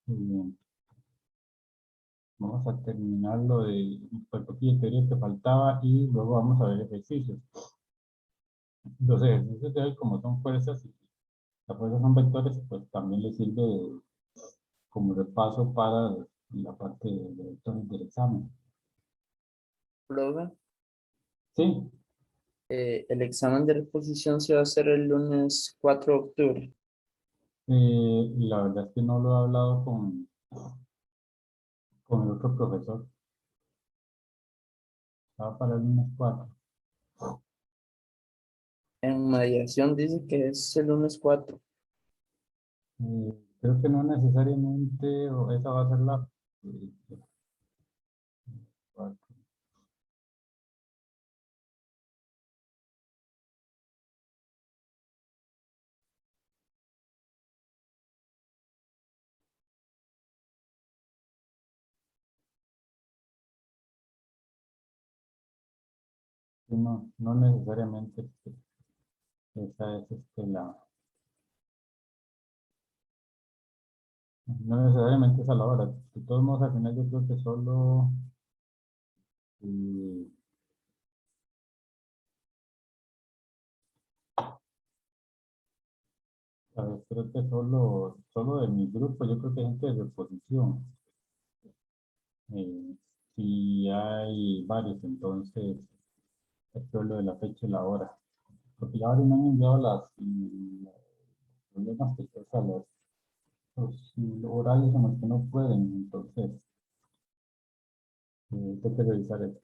Muy bien. Vamos a terminar lo de un poquito de teoría que faltaba y luego vamos a ver ejercicios. Los ejercicios de hoy, como son fuerzas y las fuerzas son vectores, pues también les sirve como repaso para la parte de vectores del examen. Profe, Sí, el examen de reposición se va a hacer el lunes 4 de octubre. la verdad es que no lo he hablado con el otro profesor. Estaba para el lunes 4. En mediación dice que es el lunes 4. Creo que no necesariamente esa va a ser la... eh, no, no necesariamente esa es la... No necesariamente es a la hora. De todos modos, al final yo creo que solo... eh, a ver, creo que solo de mi grupo, yo creo que hay gente de reposición. Eh, si hay varios, entonces esto es lo de la fecha y la hora. Porque ya ahora me han enviado los problemas que o sea, los horarios en los que no pueden, entonces tengo que revisar eso.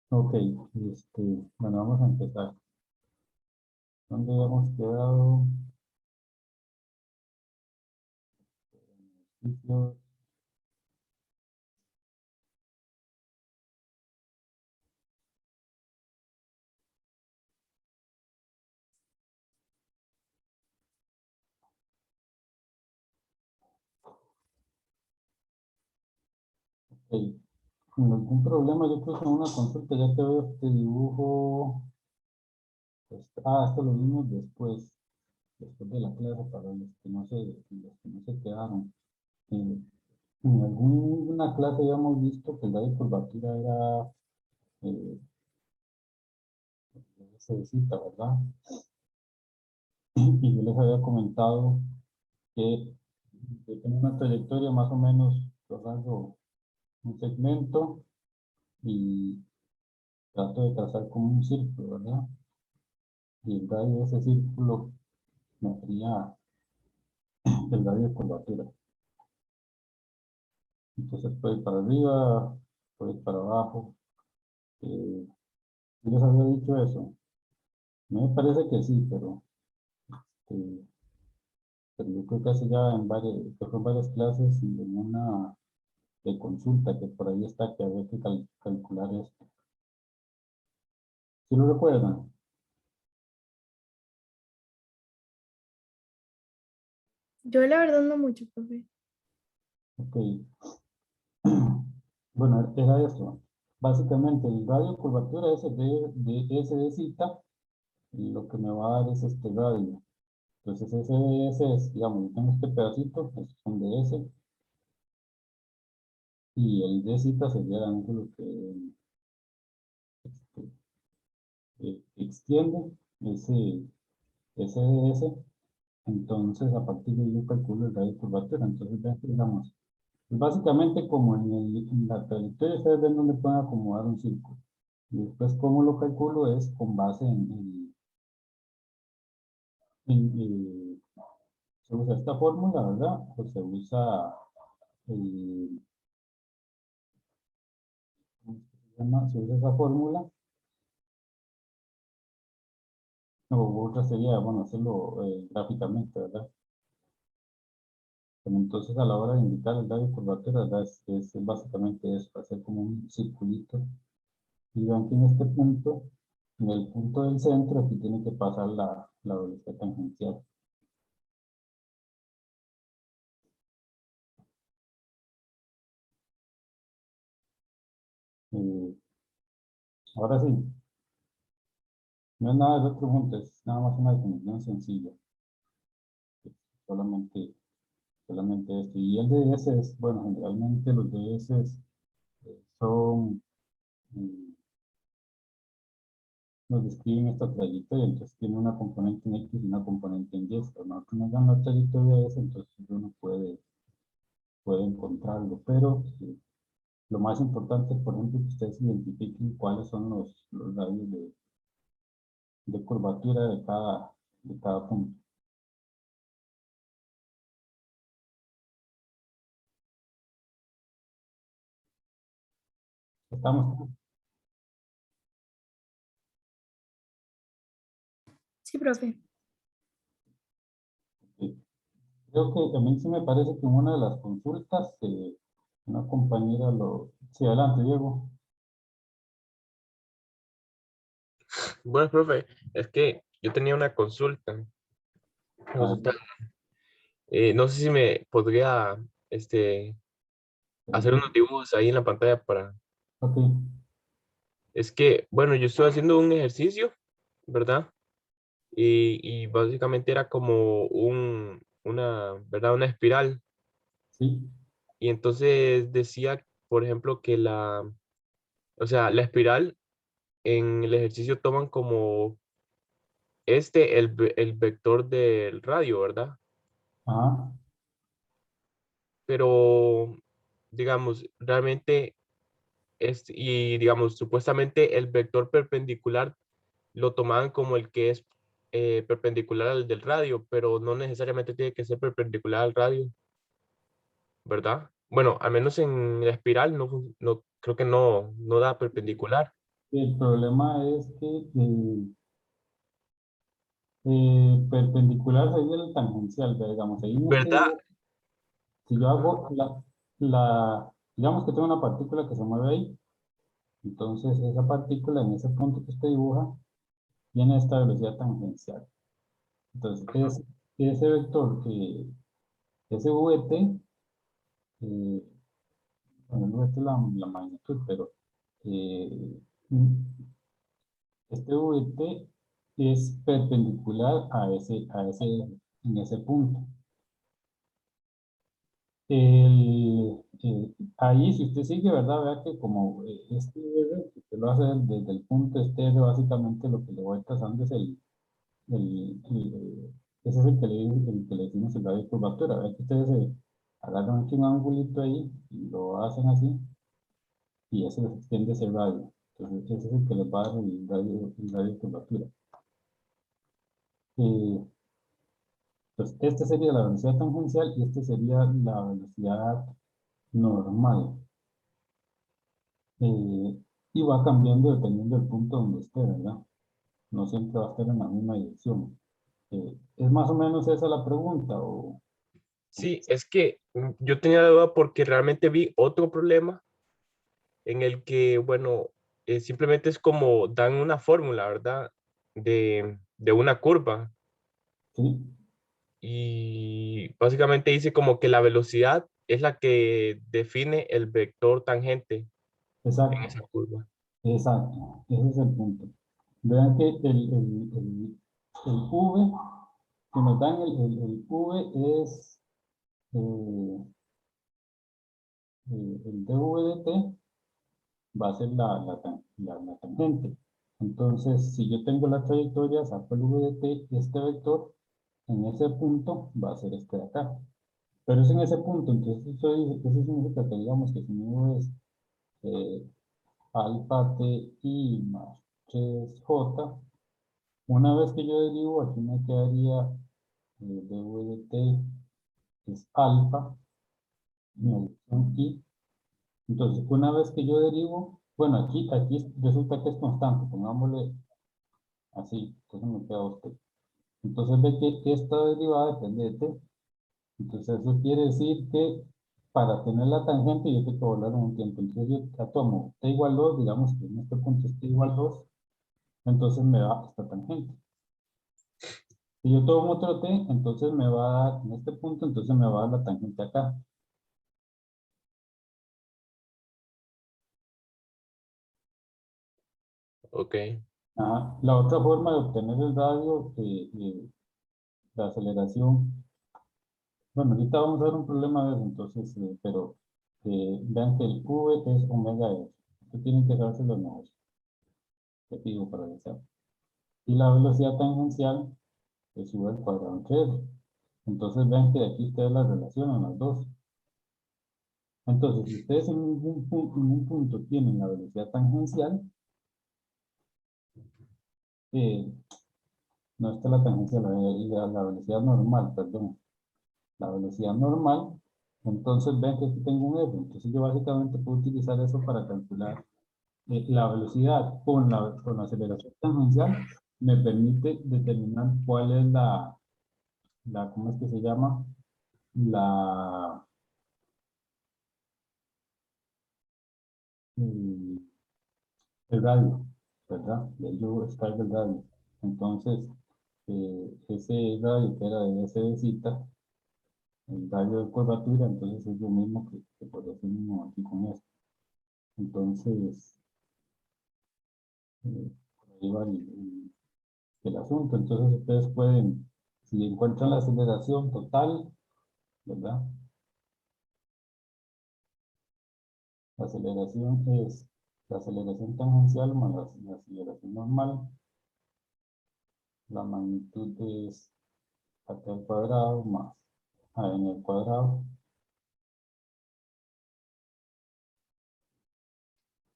Ok, bueno, vamos a empezar. ¿Dónde hemos quedado? Ciclos. Ok. Sin algún problema, yo creo que en una consulta ya te veo este dibujo. Esto lo vimos después de la clase para los que no se quedaron. Eh, en alguna clase habíamos visto que el radio de curvatura era se visita, ¿verdad? Y yo les había comentado que yo tengo una trayectoria más o menos, yo hago un segmento y trato de trazar como un círculo, ¿verdad? Y el radio de ese círculo me haría el radio de curvatura. Entonces puede ir para arriba, puede ir para abajo. Eh, yo les había dicho eso. Me parece que sí, eh, pero yo creo que hace ya creo que en varias clases y en una de consulta que por ahí está que había que calcular esto. ¿Sí lo recuerdan? Yo la verdad no mucho, profe. Ok. Bueno, era eso. Básicamente el radio de curvatura es de S de cita y lo que me va a dar es este radio. Entonces ese es, digamos, yo tengo este pedacito, estos son de S, y el de cita sería el ángulo este, que extiende ese de S. Entonces a partir de ahí yo calculo el radio de curvatura. Entonces vean que, digamos, es básicamente como en la trayectoria, ustedes ven donde pueden acomodar un círculo. Y después, ¿cómo lo calculo? Es con base en se usa esta fórmula, ¿verdad? Pues se usa, el, ¿cómo se llama? Se usa esa fórmula, o otra sería, bueno, hacerlo gráficamente, ¿verdad? Pero entonces a la hora de indicar el radio de curvatura, ¿verdad? Es básicamente eso, hacer como un circulito. Y vean que en este punto, en el punto del centro, aquí tiene que pasar la velocidad tangencial. Eh, ahora sí, no es nada de otro punto, es nada más una definición sencilla. solamente esto. Y el DS es, bueno, generalmente los DS son, mm, nos describen esta trayectoria, entonces tiene una componente en X y una componente en Y. Si nosotros nos dan la trayectoria de ese, entonces uno puede encontrarlo, pero lo más importante es, por ejemplo, que ustedes identifiquen cuáles son los radios de curvatura de cada punto. Estamos. Sí, profe. Creo que a mí sí me parece que en una de las consultas, una compañera lo... Sí, adelante, Diego. Bueno, profe, es que yo tenía una consulta. Ah, No sé si me podría hacer unos dibujos ahí en la pantalla para... ok, Es que, bueno, yo estoy haciendo un ejercicio, ¿verdad? Y básicamente era como ¿verdad? Una espiral. sí, Y entonces decía, por ejemplo, que o sea, la espiral en el ejercicio toman como el vector del radio, ¿verdad? ajá, Pero, digamos, realmente, y digamos, supuestamente el vector perpendicular lo tomaban como el que es perpendicular al del radio, pero no necesariamente tiene que ser perpendicular al radio, ¿verdad? Bueno, al menos en la espiral no creo que no da perpendicular, el problema es que perpendicular sería el tangencial, digamos, ahí en este ¿verdad? dibujo, si yo hago digamos que tengo una partícula que se mueve ahí, entonces esa partícula en ese punto que usted dibuja tiene esta velocidad tangencial. Entonces, ese vector, ese VT, eh, bueno, no es la magnitud, pero eh, mm, este VT es perpendicular en ese punto. Ahí, si usted sigue, ¿verdad? Vea que como este R, si usted lo hace desde el punto este R, básicamente lo que le voy trazando es ese es el que le decimos el radio de curvatura. Vea que ustedes agarran aquí un angulito ahí y lo hacen así y eso les extiende ese radio. Entonces, ese es el que les va a dar el radio de curvatura. Eh, pues este sería la velocidad tangencial y este sería la velocidad normal. Y va cambiando dependiendo del punto donde esté, ¿verdad? No siempre va a estar en la misma dirección. ¿Es más o menos esa la pregunta? Sí, es que yo tenía la duda porque realmente vi otro problema en el que, bueno, simplemente es como dan una fórmula, ¿verdad? De una curva Sí, y básicamente dice como que la velocidad es la que define el vector tangente en exacto, esa curva. exacto. Ese es el punto. Vean que el V, que nos dan el V es el dv de t va a ser la tangente. Entonces, si yo tengo la trayectoria, saco el v de t, este vector, en ese punto va a ser este de acá. Pero es en ese punto, entonces eso significa que digamos que si mi v es eh, alfa t i más 3j, una vez que yo derivo, aquí me quedaría dv de t es alfa, medición i. Entonces, una vez que yo derivo, bueno, aquí resulta que es constante, pongámosle así, entonces me queda usted. Entonces ve que esta derivada depende de t. Entonces eso quiere decir que para tener la tangente yo tengo que volar en un tiempo. Entonces yo tomo t igual 2, digamos que en este punto es t igual 2, entonces me da esta tangente. Si yo tomo otro t, entonces me va a dar, en este punto, entonces me va a dar la tangente acá. Ok. Ajá. La otra forma de obtener el radio, la aceleración, Bueno, ahorita vamos a ver un problema de eso, entonces, pero vean que el V es omega S. Esto tienen que saberse los números que digo para realizar. Y la velocidad tangencial es V al cuadrado entre S. Entonces vean que de aquí ustedes las relacionan las dos. Entonces, si ustedes en un punto tienen la velocidad tangencial, eh, no está la tangencial, la velocidad normal, perdón. La velocidad normal, entonces ven que aquí tengo un F. Entonces yo básicamente puedo utilizar eso para calcular la velocidad con la aceleración tangencial. Me permite determinar cuál es ¿cómo es que se llama? La, el, el radio, ¿verdad? Y ahí yo descargo el radio. Entonces, ese radio que era de S de cita, el radio de curvatura, entonces es lo mismo que por eso mismo aquí con esto. Entonces, por ahí va el asunto. Entonces, ustedes pueden, si encuentran la aceleración total, ¿verdad? La aceleración es la aceleración tangencial más la aceleración normal. La magnitud es t al cuadrado más a n al cuadrado.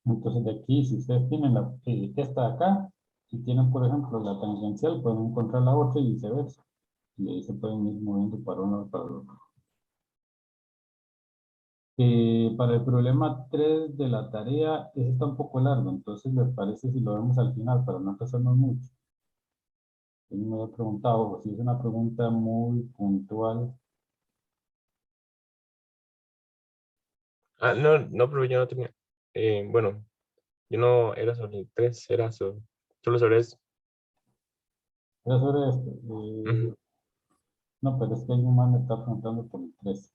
Entonces de aquí, si ustedes tienen esta de acá, si tienen por ejemplo la tangencial, pueden encontrar la otra y viceversa. Y ahí se pueden ir moviendo para uno o para el otro. Para el problema 3 de la tarea, ese está un poco largo, entonces les parece si lo vemos al final para no pasarnos mucho. Yo me he preguntado, si es una pregunta muy puntual. Ah, no, no, pero yo no tenía. Bueno, yo no era sobre el 3, era solo sobre eso. Era sobre esto. Ujú. No, pero es que alguien más me está preguntando por el 3.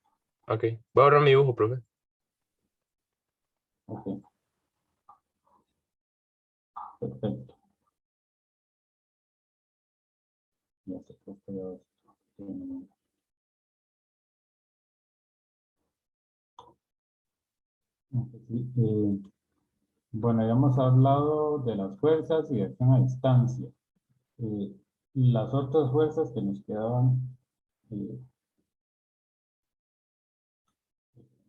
Ok, voy a borrar mi dibujo, profe. Ok, perfecto. Ya sé que estoy a ver. Sí, bueno, ya hemos hablado de las fuerzas y de acción a distancia. Eh, las otras fuerzas que nos quedaban, eh,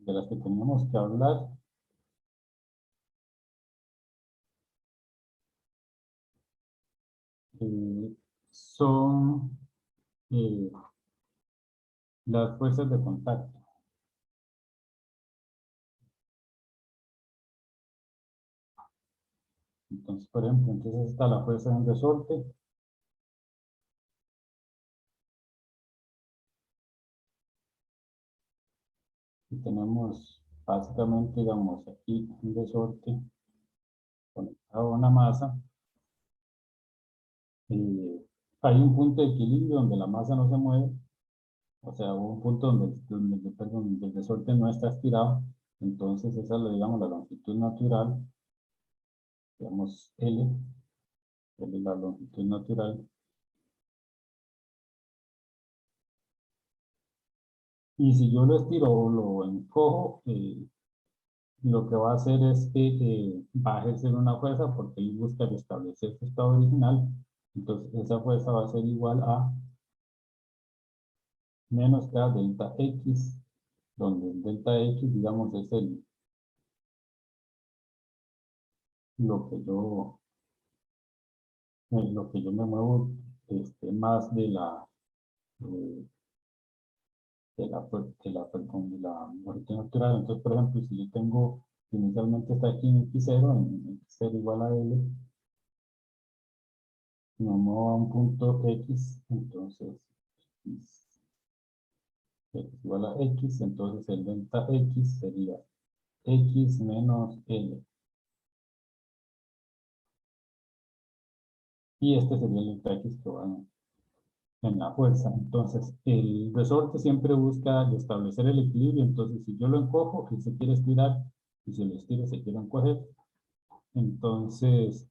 de las que teníamos que hablar, son eh, las fuerzas de contacto. Entonces, por ejemplo, entonces está la fuerza de un resorte. Y tenemos básicamente, digamos, aquí un resorte conectado a una masa. Hay un punto de equilibrio donde la masa no se mueve, o sea, un punto donde el resorte no está estirado. Entonces esa es, digamos, la longitud natural, digamos, L es la longitud natural. Y si yo lo estiro o lo encojo, lo que va a hacer es que va a ejercer una fuerza porque él busca restablecer su estado original. Entonces esa fuerza va a ser igual a menos K delta X, donde el delta X, digamos, es lo que yo me muevo más eh, de la longitud natural. Entonces, por ejemplo, si yo tengo, inicialmente está aquí en X0, en X0 igual a L, me muevo a un punto X, entonces X igual a X, entonces el delta X sería X menos L. Y este sería el delta X que va en la fuerza. Entonces, el resorte siempre busca establecer el equilibrio. Entonces, si yo lo encojo, él se quiere estirar, y si lo estiro, se quiere encoger. Entonces,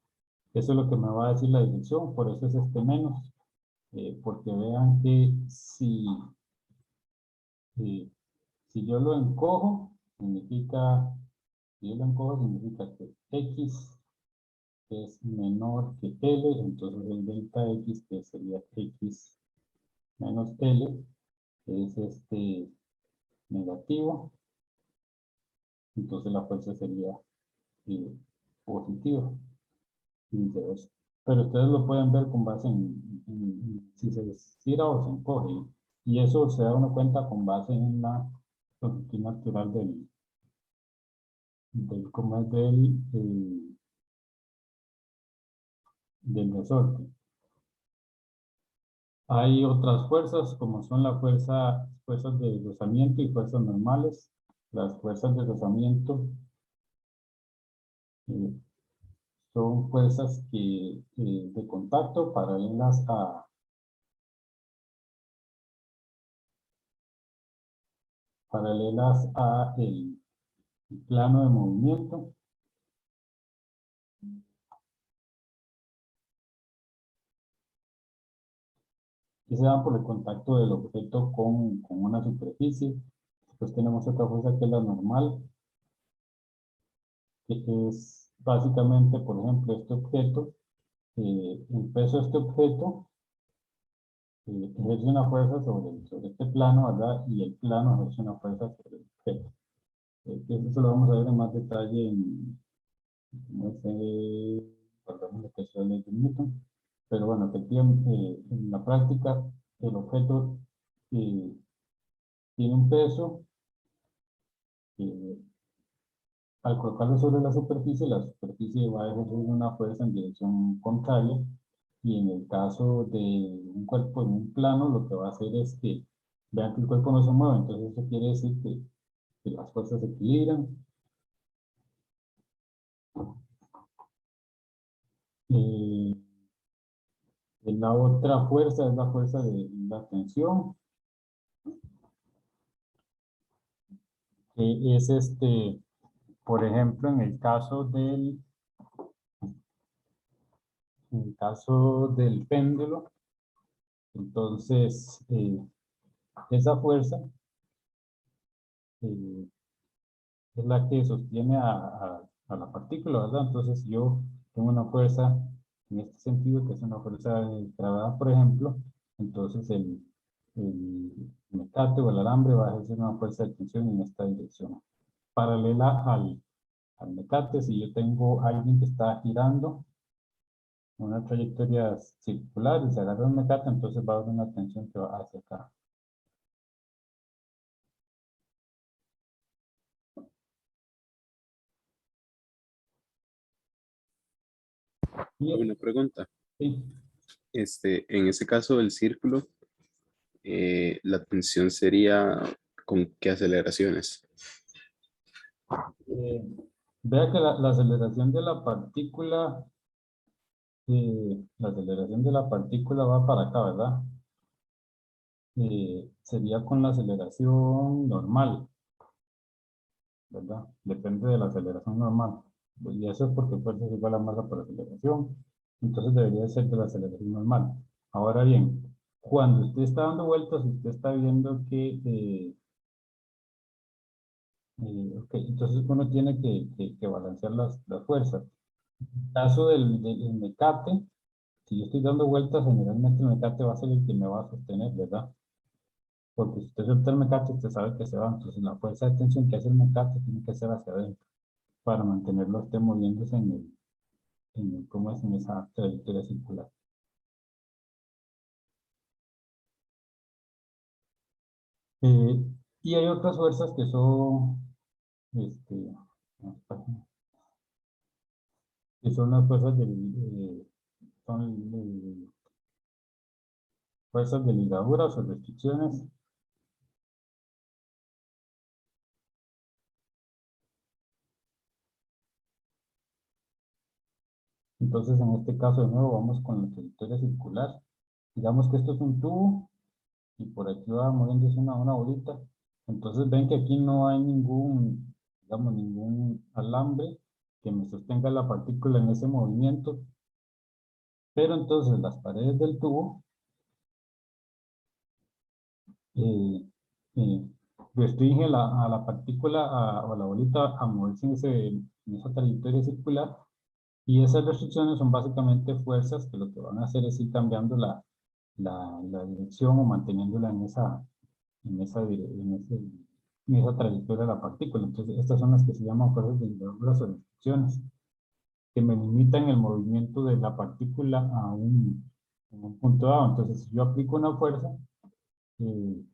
eso es lo que me va a decir la dirección, por eso es este menos. Porque vean que si si yo lo encojo, significa que X es menor que L, entonces el delta X, que sería X menos L, es negativo, entonces la fuerza sería positiva y viceversa. Pero ustedes lo pueden ver con base en si se estira o se encoge, y eso se da uno cuenta con base en la longitud natural como es del resorte. Hay otras fuerzas, como son fuerzas de rozamiento y fuerzas normales. Las fuerzas de rozamiento son fuerzas de contacto paralelas a el plano de movimiento. Que se dan por el contacto del objeto con una superficie. Después tenemos otra fuerza que es la normal, que es básicamente, por ejemplo, este objeto, el peso de este objeto ejerce una fuerza sobre este plano, ¿verdad? Y el plano ejerce una fuerza sobre el objeto. Eso lo vamos a ver en más detalle no sé, perdón, lo que es el de Newton. Pero bueno, efectivamente, en la práctica, el objeto tiene un peso, al colocarlo sobre la superficie va a ejercer una fuerza en dirección contraria, y en el caso de un cuerpo en un plano, lo que va a hacer es que vean que el cuerpo no se mueve, entonces eso quiere decir que las fuerzas se equilibran. La otra fuerza es la fuerza de la tensión, que es por ejemplo, en el caso del péndulo. Entonces, esa fuerza es la que sostiene a la partícula, ¿verdad? Entonces, yo tengo una fuerza en este sentido, que es una fuerza de gravedad, por ejemplo. Entonces, el mecate o el alambre va a ejercer una fuerza de tensión en esta dirección. Paralela al mecate, si yo tengo a alguien que está girando una trayectoria circular y se agarra un mecate, entonces va a haber una tensión que va hacia acá. Una pregunta. Sí, En ese caso del círculo, la tensión sería ¿con qué aceleraciones? vea que la aceleración de la partícula va para acá, ¿verdad? Sería con la aceleración normal, ¿verdad? Depende de la aceleración normal. Y eso es porque fuerza es igual a masa por aceleración. Entonces debería ser de la aceleración normal. Ahora bien, cuando usted está dando vueltas, usted está viendo que ok, entonces uno tiene que balancear las fuerzas. En el caso del mecate, si yo estoy dando vueltas, generalmente el mecate va a ser el que me va a sostener, ¿verdad? Porque si usted suelta el mecate, usted sabe que se va. Entonces la fuerza de tensión que hace el mecate tiene que ser hacia adentro para mantenerlo usted moviéndose ¿cómo es? En esa trayectoria circular. Eh, y hay otras fuerzas que son, este, que son las son fuerzas de ligaduras o restricciones. Entonces, en este caso, de nuevo, vamos con la trayectoria circular. Digamos que esto es un tubo y por aquí va moviéndose una bolita. Entonces, ven que aquí no hay ningún alambre que me sostenga la partícula en ese movimiento. Pero entonces, las paredes del tubo, eh, restringe a la partícula o a la bolita a moverse en esa trayectoria circular. Y esas restricciones son básicamente fuerzas que lo que van a hacer es ir cambiando la dirección o manteniéndola en esa trayectoria de la partícula. Entonces, estas son las que se llaman fuerzas de ligaduras o restricciones, que me limitan el movimiento de la partícula en un punto dado. Entonces, si yo aplico una fuerza, eh,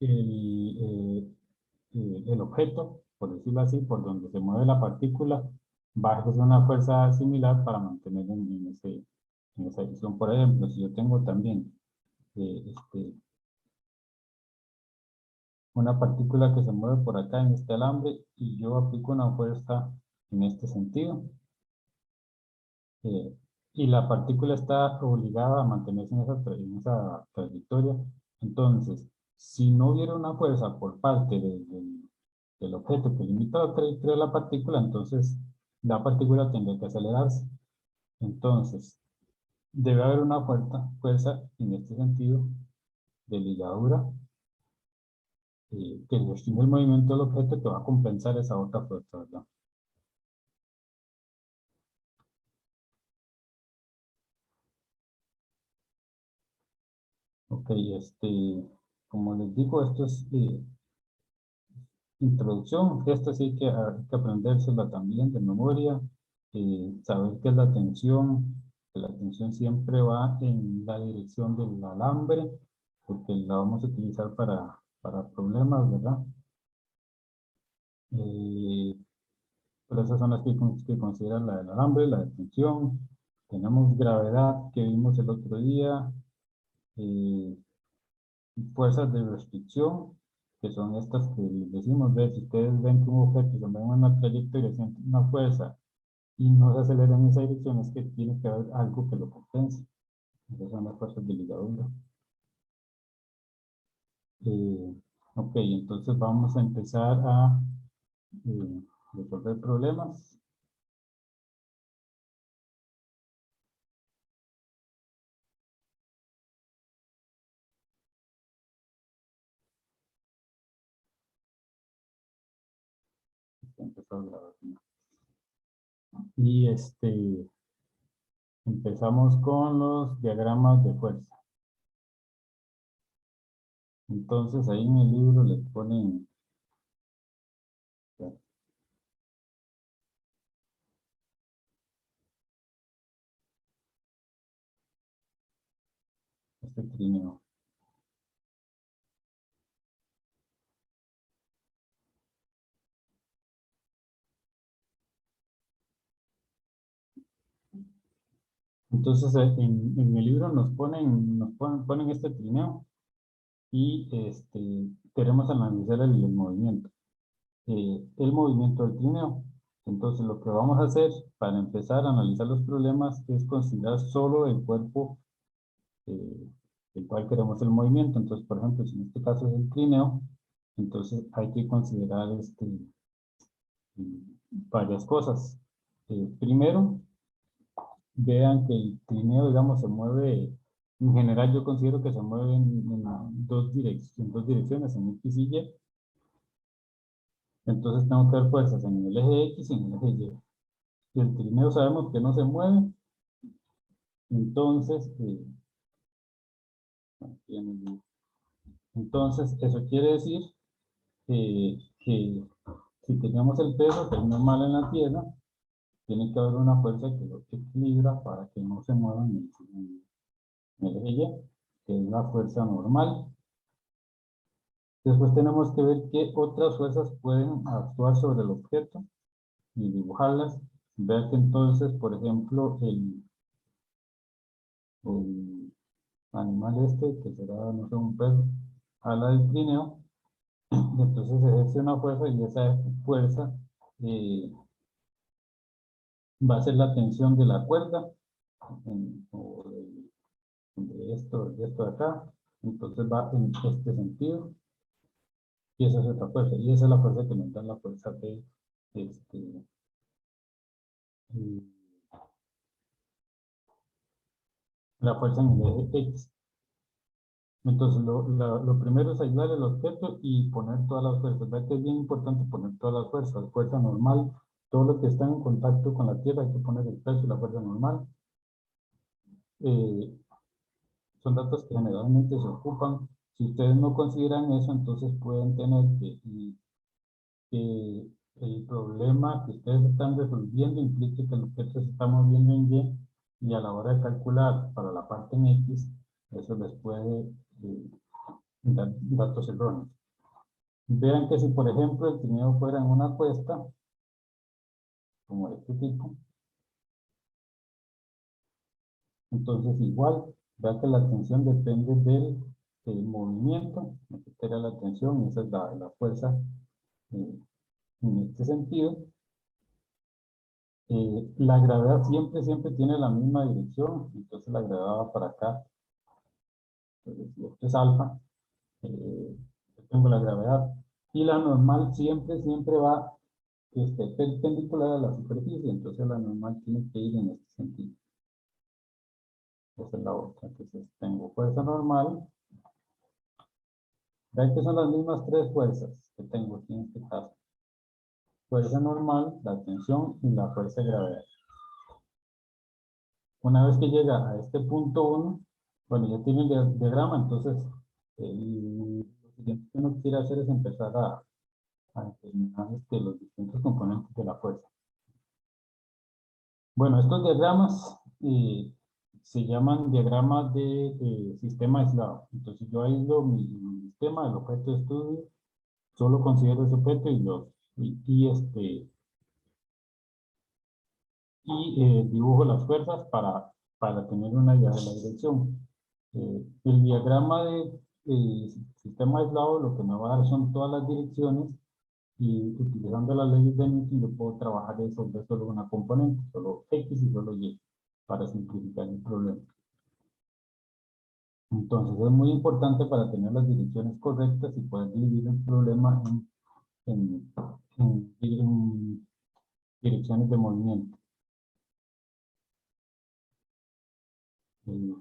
el, el objeto, por decirlo así, por donde se mueve la partícula, va a ejercer una fuerza similar para mantener en esa dirección. Por ejemplo, si yo tengo también una partícula que se mueve por acá en este alambre y yo aplico una fuerza en este sentido, eh, y la partícula está obligada a mantenerse en esa trayectoria, entonces, si no hubiera una fuerza por parte del objeto que limita la trayectoria de la partícula, entonces la partícula tendría que acelerarse. Entonces, debe haber una fuerza en este sentido de ligadura que restringe el movimiento del objeto que va a compensar esa otra fuerza, ¿verdad? Ok, como les digo, esto es introducción. Esto sí hay que aprendérsela también de memoria. Saber qué es la tensión, que la tensión siempre va en la dirección del alambre, porque la vamos a utilizar para problemas, ¿verdad? Pero esas son las que consideran la del alambre, la de tensión. Tenemos gravedad, que vimos el otro día. eh, Fuerzas de restricción, que son estas que les decimos, ver si ustedes ven que un objeto se mueve en una trayectoria, siente una fuerza y no se acelera en esa dirección, es que tiene que haber algo que lo compense. Esas son las fuerzas de ligadura. Eh, ok, entonces vamos a empezar a resolver problemas. Empezar a grabar, ¿no? Y empezamos con los diagramas de fuerza. Entonces ahí en el libro les ponen este trineo. Entonces, en el libro ponen este trineo y queremos analizar el movimiento. El movimiento del trineo. Entonces, lo que vamos a hacer para empezar a analizar los problemas es considerar solo el cuerpo del cual queremos el movimiento. Entonces, por ejemplo, si en este caso es el trineo, entonces hay que considerar varias cosas. Primero, vean que el trineo, digamos, se mueve, en general yo considero que se mueve en dos direcciones, en X y Y. Entonces tengo que ver fuerzas en el eje X y en el eje Y. Si el trineo sabemos que no se mueve, entonces, entonces eso quiere decir que si tenemos el peso, que es normal en la Tierra, tiene que haber una fuerza que lo equilibra para que no se mueva en el eje Y, que es la fuerza normal. Después tenemos que ver qué otras fuerzas pueden actuar sobre el objeto y dibujarlas. Ver que entonces, por ejemplo, el animal que será, no sé, un pez, ala del trineo, y entonces ejerce una fuerza y esa fuerza eh, va a ser la tensión de la cuerda, o de esto de acá, entonces va en este sentido, y esa es otra fuerza, y esa es la fuerza que nos da la fuerza de este, la fuerza en el eje X. Entonces, lo primero es aislar el objeto y poner todas las fuerzas. ¿Verdad que es bien importante poner todas las fuerzas? Fuerza normal, todo lo que está en contacto con la tierra hay que poner el peso y la fuerza normal. Eh, son datos que generalmente se ocupan. Si ustedes no consideran eso, entonces pueden tener que el problema que ustedes están resolviendo implique que el objeto se está moviendo en Y a la hora de calcular para la parte en X, eso les puede dar datos erróneos. Vean que si, por ejemplo, el trineo fuera en una cuesta, como este tipo, entonces igual, vean que la tensión depende del movimiento, esta era la tensión, esa es la fuerza en este sentido. La gravedad siempre tiene la misma dirección, entonces la gravedad va para acá. Entonces, si esto es alfa, yo tengo la gravedad, y la normal siempre va perpendicular a la superficie, entonces la normal tiene que ir en este sentido. Esa es la otra. Entonces tengo fuerza normal. Vean que son las mismas tres fuerzas que tengo aquí en este caso. Fuerza normal, la tensión y la fuerza de gravedad. Una vez que llega a este punto 1, bueno, ya tiene el diagrama, entonces lo siguiente que uno quiere hacer es empezar a determinar los distintos componentes de la fuerza. Bueno, estos diagramas se llaman diagramas de sistema aislado. Entonces yo aíslo mi sistema, el objeto de estudio, solo considero ese objeto dibujo las fuerzas para tener una idea de la dirección. El diagrama de sistema aislado lo que me va a dar son todas las direcciones y utilizando las leyes de Newton yo puedo trabajar eso de solo una componente, solo X y solo Y, para simplificar el problema. Entonces es muy importante para tener las direcciones correctas y poder dividir el problema en direcciones de movimiento.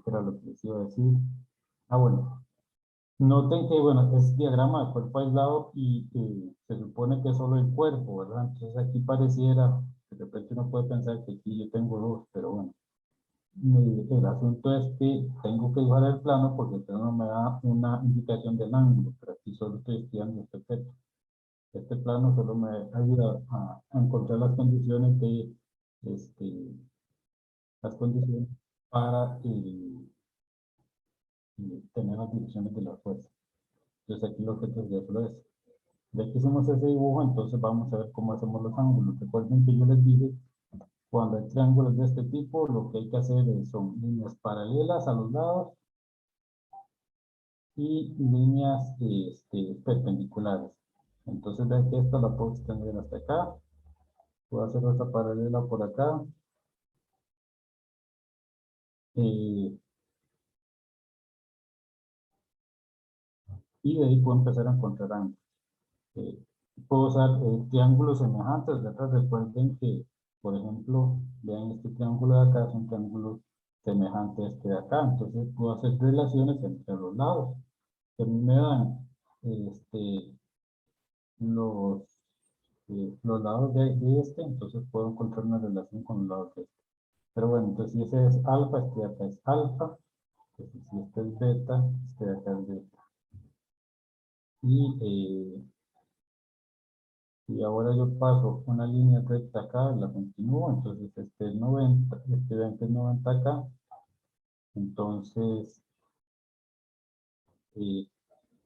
Era lo que les iba a decir. Bueno. Noten que, bueno, es diagrama de cuerpo aislado y se supone que es solo el cuerpo, ¿verdad? Entonces aquí pareciera, de repente uno puede pensar que aquí yo tengo dos, pero bueno. El asunto es que tengo que dibujar el plano porque el plano me da una indicación del ángulo, pero aquí solo estoy estudiando este objeto. Este plano solo me ayuda a encontrar las condiciones las condiciones para tener las direcciones de la fuerza. Entonces aquí lo que te solo es. Ya que hicimos ese dibujo, entonces vamos a ver cómo hacemos los ángulos. Recuerden que yo les dije, cuando hay triángulos de este tipo, lo que hay que hacer son líneas paralelas a los lados y líneas perpendiculares. Entonces vean que esta la puedo extender hasta acá. Puedo hacer otra paralela por acá. Y de ahí puedo empezar a encontrar ángulos. Puedo usar triángulos semejantes, ¿verdad? Recuerden que, por ejemplo, vean este triángulo de acá, es un triángulo semejante a este de acá, entonces puedo hacer relaciones entre los lados, que me dan los, los lados de este, entonces puedo encontrar una relación con los lados de este. Pero bueno, entonces si ese es alfa, este de acá es alfa, entonces si este es beta, este de acá es beta. Y ahora yo paso una línea recta acá, la continúo, entonces este es 90, vean que es 90 acá. Entonces,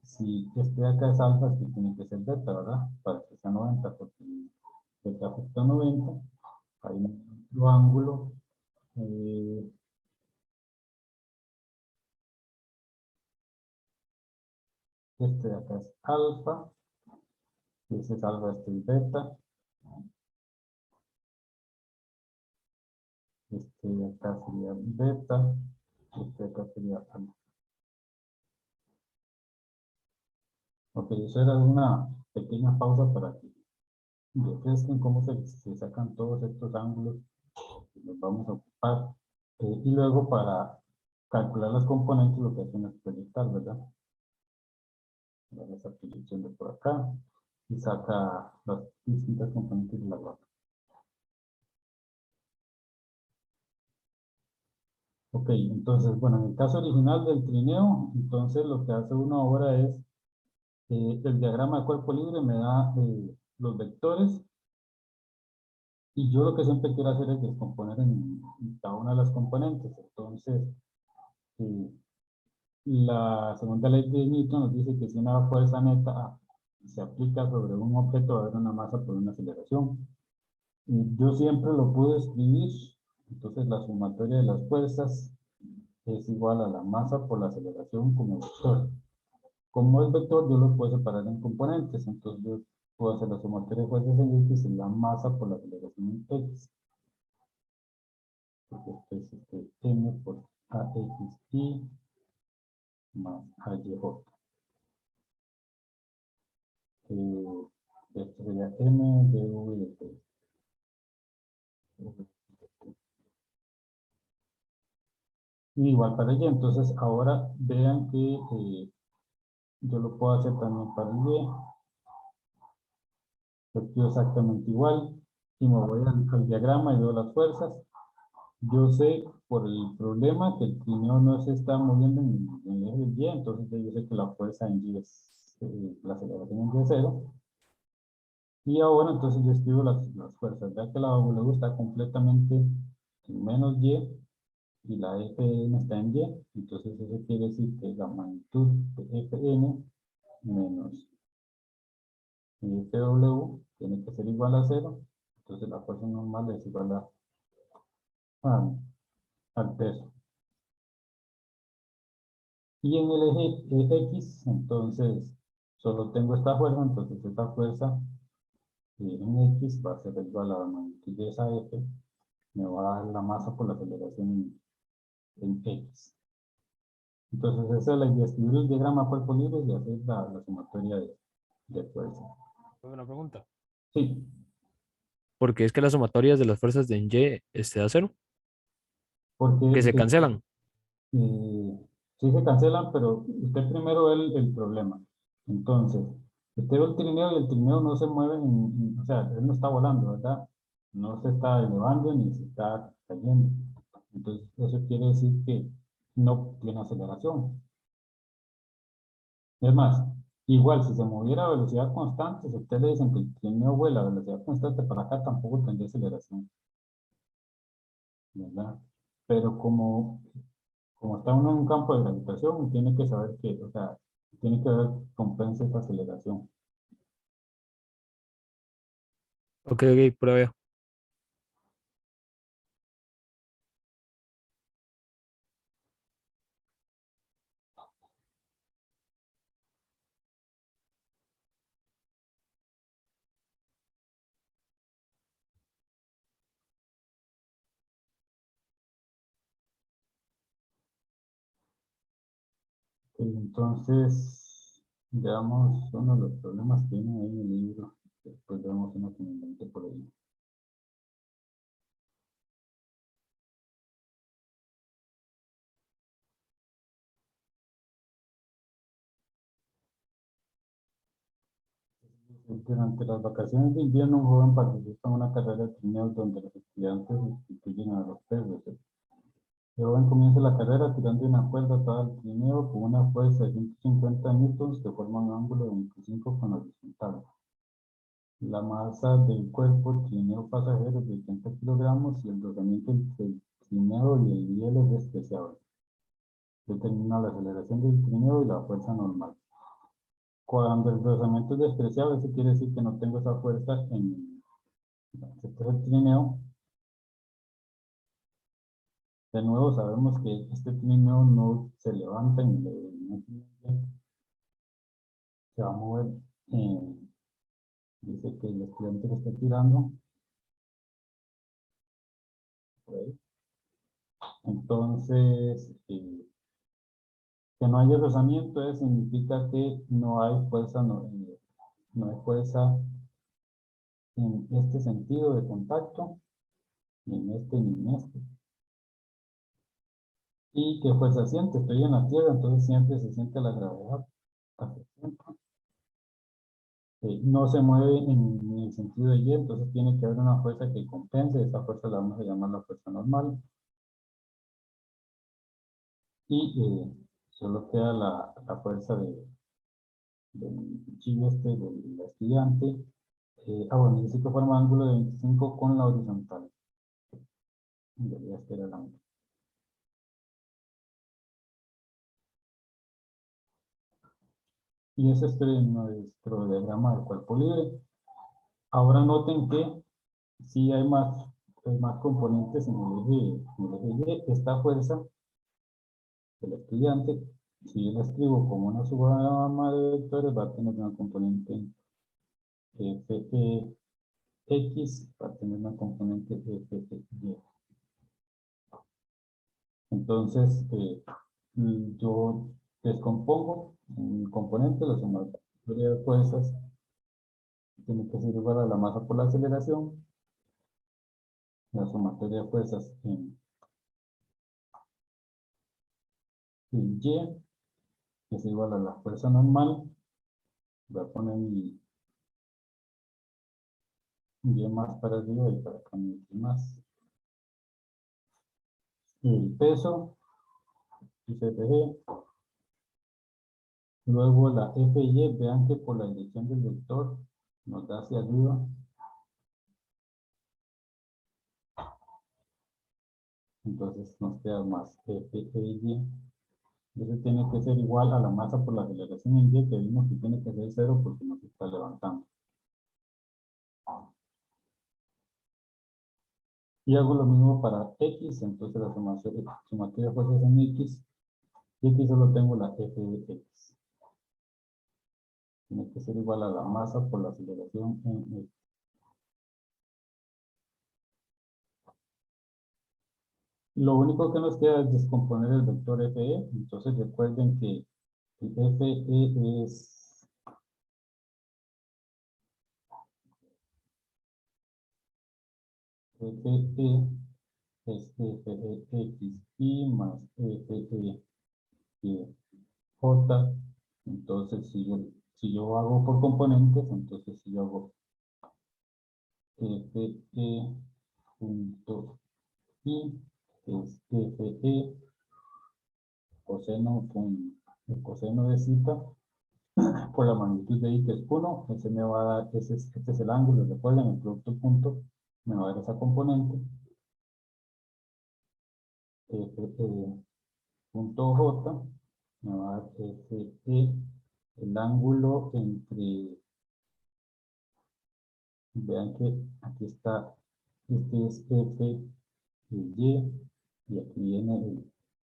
si este de acá es alfa, este tiene que ser beta, ¿verdad? Para que sea 90, porque beta afecta 90. Hay otro ángulo. Este de acá es alfa. Ese es alfa, este es beta. Este de acá sería beta. Este de acá sería alfa. Ok, eso era una pequeña pausa para que refresquen cómo se sacan todos estos ángulos que nos vamos a ocupar. Y luego para calcular las componentes, lo que hacen es proyectar, ¿verdad? Esa proyección de por acá y saca las distintas componentes de la guapa. Ok, entonces, bueno, en el caso original del trineo, entonces lo que hace uno ahora es, el diagrama de cuerpo libre me da los vectores, y yo lo que siempre quiero hacer es descomponer en cada una de las componentes. Entonces, eh, la segunda ley de Newton nos dice que si una fuerza neta se aplica sobre un objeto, va a haber una masa por una aceleración. Y yo siempre lo puedo escribir, entonces la sumatoria de las fuerzas es igual a la masa por la aceleración como vector. Como es vector, yo lo puedo separar en componentes, entonces yo puedo hacer la sumatoria de fuerzas en X y la masa por la aceleración en X. Porque esto es M por AXI más AYJ. Esto sería M de V de T. Y igual para Y, entonces ahora vean que yo lo puedo hacer también para Y. Lo quiero exactamente igual. Y me voy al diagrama y veo las fuerzas. Yo sé por el problema que el trineo no se está moviendo en el eje Y, entonces yo sé que la fuerza en Y es, la aceleración en Y es 0. Y ahora entonces yo escribo las fuerzas, ya que la W está completamente en menos y la Fn está en Y, entonces eso quiere decir que la magnitud de Fn menos Fw tiene que ser igual a 0, entonces la fuerza normal es igual al peso. Y en el eje X, entonces solo tengo esta fuerza, entonces esta fuerza en X va a ser igual a la magnitud de esa F, me va a dar la masa por la aceleración en X. Entonces esa es la idea, escribir el diagrama cuerpo libre y hacer la sumatoria de fuerza. Una pregunta. Sí, Porque es que las sumatorias de las fuerzas de Y a cero, porque que se cancelan. sí se cancelan, pero usted primero ve el problema. Entonces, usted ve el trineo y el trineo no se mueve, o sea, él no está volando, ¿verdad? No se está elevando ni se está cayendo. Entonces, eso quiere decir que no tiene aceleración. Es más, igual si se moviera a velocidad constante, si usted le dicen que el trineo vuela a velocidad constante para acá, tampoco tendría aceleración, ¿verdad? Pero como está uno en un campo de gravitación, tiene que saber que, o sea, tiene que ver compensa esa aceleración. Ok, ok, prueba. Entonces, veamos uno de los problemas que viene ahí en el libro. Después vemos uno que me inventé por ahí. Durante las vacaciones de invierno, un joven participa en una carrera de trineos donde los estudiantes sustituyen a los perros. El joven comienza la carrera tirando una cuerda atada al trineo con una fuerza de 150 newtons que forma un ángulo de 25 con horizontal. La masa del cuerpo trineo pasajero es de 80 kilogramos y el rozamiento entre el trineo y el hielo es despreciable. Determina la aceleración del trineo y la fuerza normal. Cuando el rozamiento es despreciable, eso quiere decir que no tengo esa fuerza en el sector del trineo. De nuevo, sabemos que este trineo no se levanta se va a mover. Dice que el estudiante lo está tirando. ¿Ok? Entonces, que no haya rozamiento significa que no hay fuerza, no hay fuerza en este sentido de contacto, ni en este ni en este. ¿Y qué fuerza siente? Estoy en la Tierra, entonces siempre se siente la gravedad hacia el centro. No se mueve en el sentido de Y, entonces tiene que haber una fuerza que compense. Esa fuerza la vamos a llamar la fuerza normal. Y solo queda la fuerza del cuchillo del estudiante. Bueno, necesito formar un ángulo de 25 con la horizontal. Debería ser el ángulo. Y ese es nuestro diagrama del cuerpo libre. Ahora noten que sí hay más componentes en el eje Y. Esta fuerza del estudiante, si yo la escribo como una suma de vectores, va a tener una componente Fx, va a tener una componente Fy. Entonces, yo descompongo un componente, la sumatoria de fuerzas tiene que ser igual a la masa por la aceleración. La sumatoria de fuerzas en Y es igual a la fuerza normal. Voy a poner mi Y más para arriba y para acá mi Y más. El peso, FG. Luego la FY, vean que por la dirección del vector nos da hacia arriba. Entonces nos queda más FY. Eso tiene que ser igual a la masa por la aceleración en Y, que vimos que tiene que ser 0 porque nos está levantando. Y hago lo mismo para X, entonces la sumatoria de fuerzas en X, y aquí solo tengo la F de X. Tiene que ser igual a la masa por la aceleración en X. Lo único que nos queda es descomponer el vector FE, entonces recuerden que el FE es FE es FEX y más FE J. Entonces, si yo hago por componentes, entonces si yo hago FE punto I, que es FE, coseno con el coseno de zeta, por la magnitud de I, que es 1, ese me va a dar, este es el ángulo, recuerden, el producto punto, me va a dar esa componente, punto J, me va a dar FE, el ángulo entre, vean que aquí está, este es F, y aquí viene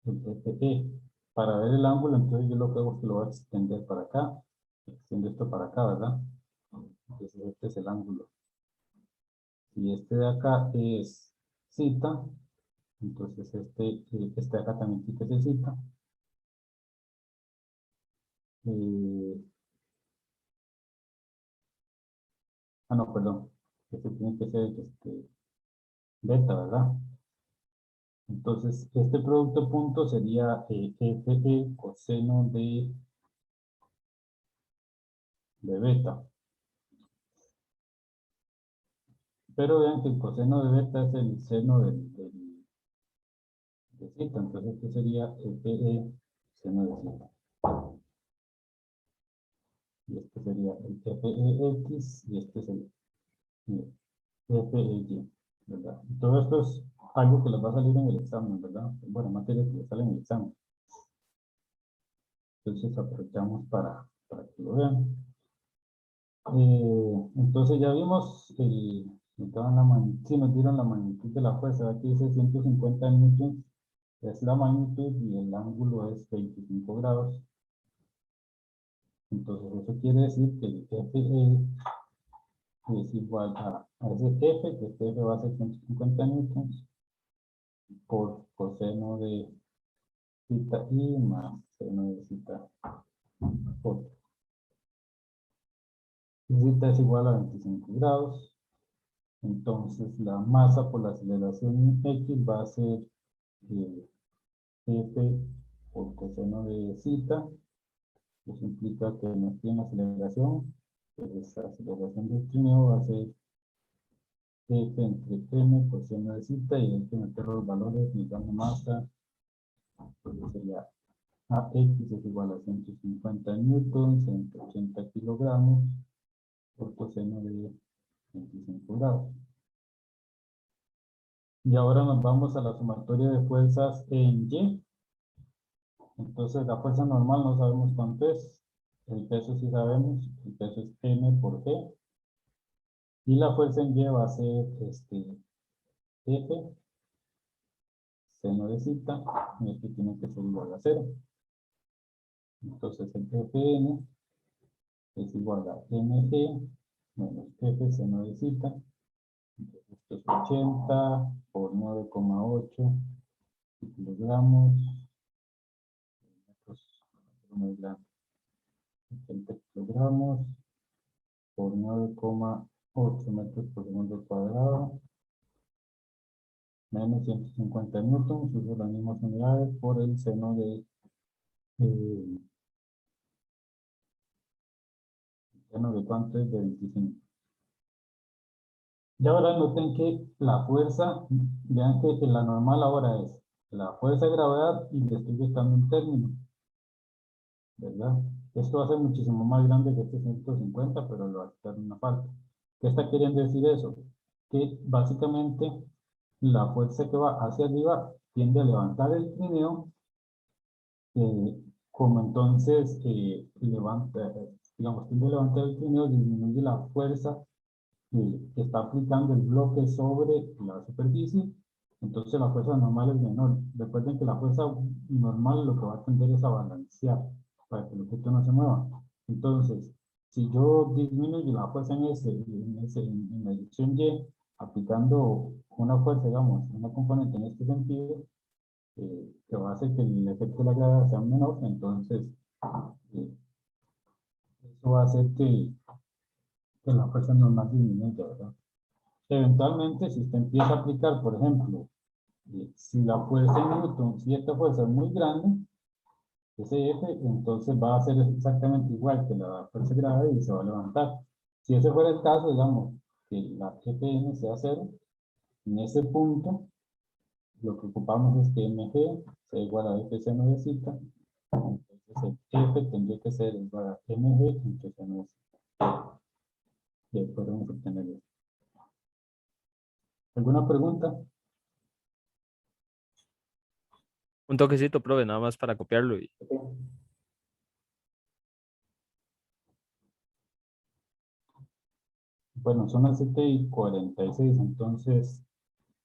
el FE. Para ver el ángulo, entonces yo lo que hago es que lo voy a extender para acá, extiendo esto para acá, ¿verdad? Entonces este es el ángulo. Si este de acá es zeta, entonces este de acá también tiene que ser zeta. No, perdón. Este tiene que ser beta, ¿verdad? Entonces, este producto punto sería FE coseno de beta. Pero vean que el coseno de beta es el seno de zeta. Entonces, este sería FE seno de zeta. Y este sería el FEX y este es el FEY, ¿verdad? Y todo esto es algo que les va a salir en el examen, ¿verdad? Bueno, materia que les sale en el examen. Entonces aprovechamos para que lo vean. Entonces ya vimos, nos dieron la magnitud de la fuerza. Aquí dice 150 newtons, es la magnitud y el ángulo es 25 grados. Entonces eso quiere decir que el FE es igual a ese F, que este F va a ser 150 newtons por coseno de zeta I más seno de zeta J. Zeta es igual a 25 grados. Entonces la masa por la aceleración X va a ser F por coseno de zeta. Eso implica que no tiene aceleración. Pues la aceleración del trineo va a ser F entre M coseno de zeta, y hay que meter los valores necesitando masa. Entonces sería AX es igual a 150 newtons, 180 kilogramos, por coseno de 25 grados. Y ahora nos vamos a la sumatoria de fuerzas en Y. Entonces la fuerza normal no sabemos cuánto es. El peso sí sabemos. El peso es M por G. Y la fuerza en Y va a ser F, seno de zeta, y este tiene que ser igual a 0. Entonces el Fn es igual a mg menos F seno de zeta. Entonces esto es 80 por 9,8 kilogramos. Muy grande. 80 kilogramos por 9,8 metros por segundo cuadrado, menos 150 newtons, uso las mismas unidades por el seno de cuánto es de 25. Y ahora noten que la fuerza, vean que la normal ahora es la fuerza de gravedad, y le estoy quitando un término, ¿verdad? Esto va a ser muchísimo más grande que este 150, pero lo va a quitar una parte. ¿Qué está queriendo decir eso? Que básicamente la fuerza que va hacia arriba tiende a levantar el trineo, como entonces levanta, digamos, tiende a levantar el trineo, disminuye la fuerza que está aplicando el bloque sobre la superficie, entonces la fuerza normal es menor. Recuerden que la fuerza normal lo que va a tender es a balancear para que el objeto no se mueva. Entonces, si yo disminuyo la fuerza en la dirección Y, aplicando una fuerza, digamos, una componente en este sentido, que va a hacer que el efecto de la gravedad sea menor, entonces eso va a hacer que la fuerza normal disminuya, ¿verdad? Eventualmente, si usted empieza a aplicar, por ejemplo, si la fuerza en Newton, si esta fuerza es muy grande, ese F, entonces va a ser exactamente igual que la fuerza de gravedad y se va a levantar. Si ese fuera el caso, digamos, que la Fn sea 0, en ese punto, lo que ocupamos es que mg sea igual a F seno de zeta, entonces el F tendría que ser igual a mg entre seno de zeta. Y ahí podemos obtener eso. ¿Alguna pregunta? Un toquecito, profe, nada más para copiarlo. Y Bueno, son las 7:46, entonces,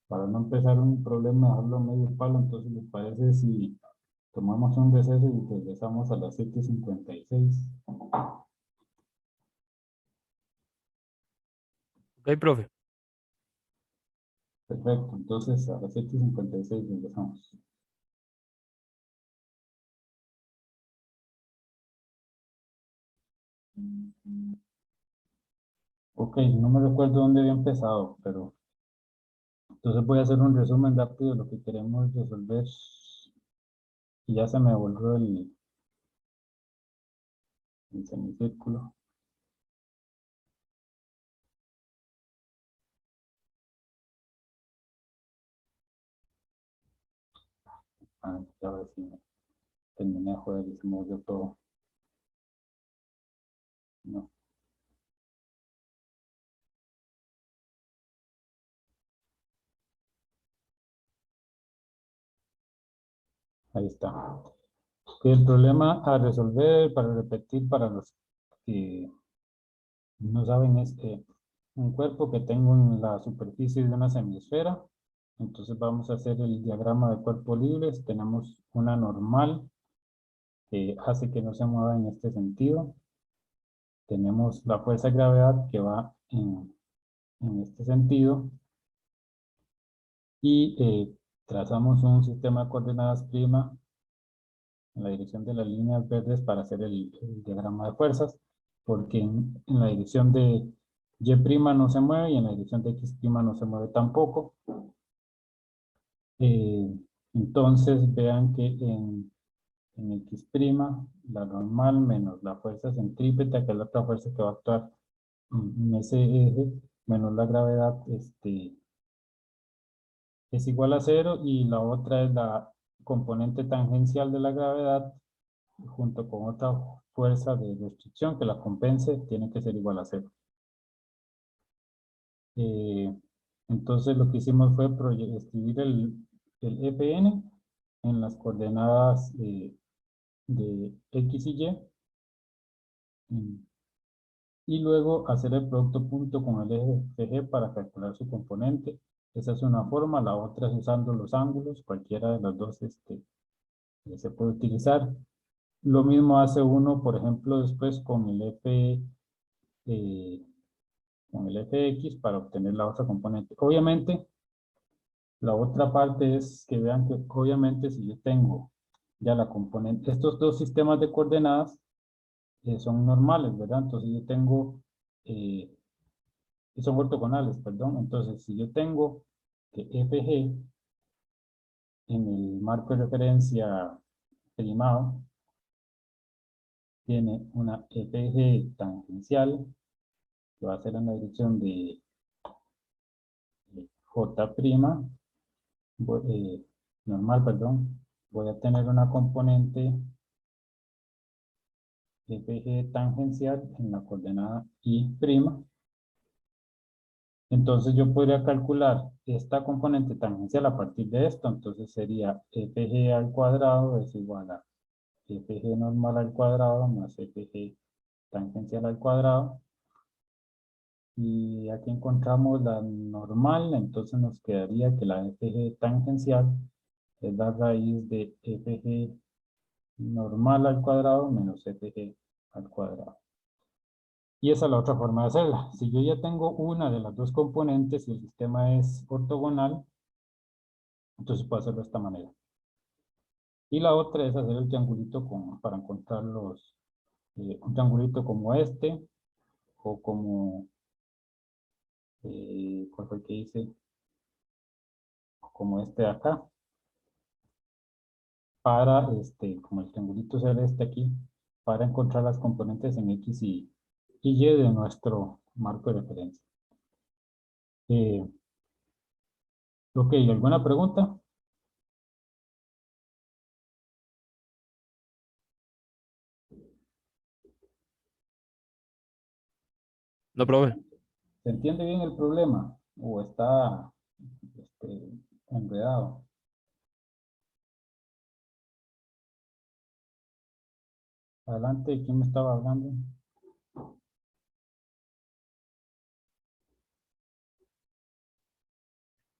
para no empezar un problema, dejarlo medio palo, entonces, ¿les parece si tomamos un receso y regresamos a las 7:56? ok, profe. Perfecto, entonces a las 7:56 regresamos. Ok, no me recuerdo dónde había empezado, pero entonces voy a hacer un resumen rápido de lo que queremos resolver. Y ya se me volvió el semicírculo. Ya a ver si terminé de joder y se me volvió todo. No. Ahí está. El problema a resolver, para repetir, para los que no saben, es que un cuerpo que tengo en la superficie de una semisfera. Entonces vamos a hacer el diagrama de cuerpos libres. Tenemos una normal que hace que no se mueva en este sentido. Tenemos la fuerza de gravedad que va en este sentido. Y trazamos un sistema de coordenadas prima en la dirección de las líneas verdes para hacer el diagrama de fuerzas, porque en la dirección de Y' no se mueve y en la dirección de X' no se mueve tampoco. Entonces vean que en X', la normal menos la fuerza centrípeta, que es la otra fuerza que va a actuar en ese eje, menos la gravedad, es igual a 0, y la otra es la componente tangencial de la gravedad junto con otra fuerza de restricción que la compense, tiene que ser igual a 0. Entonces lo que hicimos fue escribir el Fn en las coordenadas de X y Y, y luego hacer el producto punto con el eje CG para calcular su componente. Esa es una forma. La otra es usando los ángulos, cualquiera de las dos se puede utilizar. Lo mismo hace uno, por ejemplo, después con con el fx para obtener la otra componente. Obviamente, la otra parte es que vean que obviamente si yo tengo ya la componente, estos dos sistemas de coordenadas son normales, ¿verdad? Entonces yo tengo, son ortogonales, perdón. Entonces si yo tengo que fg en el marco de referencia primado tiene una fg tangencial que va a ser en la dirección de J', normal, perdón, voy a tener una componente fg tangencial en la coordenada Y'. Entonces yo podría calcular esta componente tangencial a partir de esto. Entonces sería fg al cuadrado es igual a fg normal al cuadrado más fg tangencial al cuadrado. Y aquí encontramos la normal, entonces nos quedaría que la fg tangencial es la raíz de fg normal al cuadrado menos fg al cuadrado. Y esa es la otra forma de hacerla. Si yo ya tengo una de las dos componentes y el sistema es ortogonal, entonces puedo hacerlo de esta manera. Y la otra es hacer el triangulito para encontrar un triangulito como este, o como, ¿cuál fue el que hice? Como este de acá, para, como el triangulito celeste aquí, para encontrar las componentes en X y Y de nuestro marco de referencia. Ok, ¿alguna pregunta? No, profe. ¿Se entiende bien el problema? ¿O está enredado? Adelante, ¿quién me estaba hablando?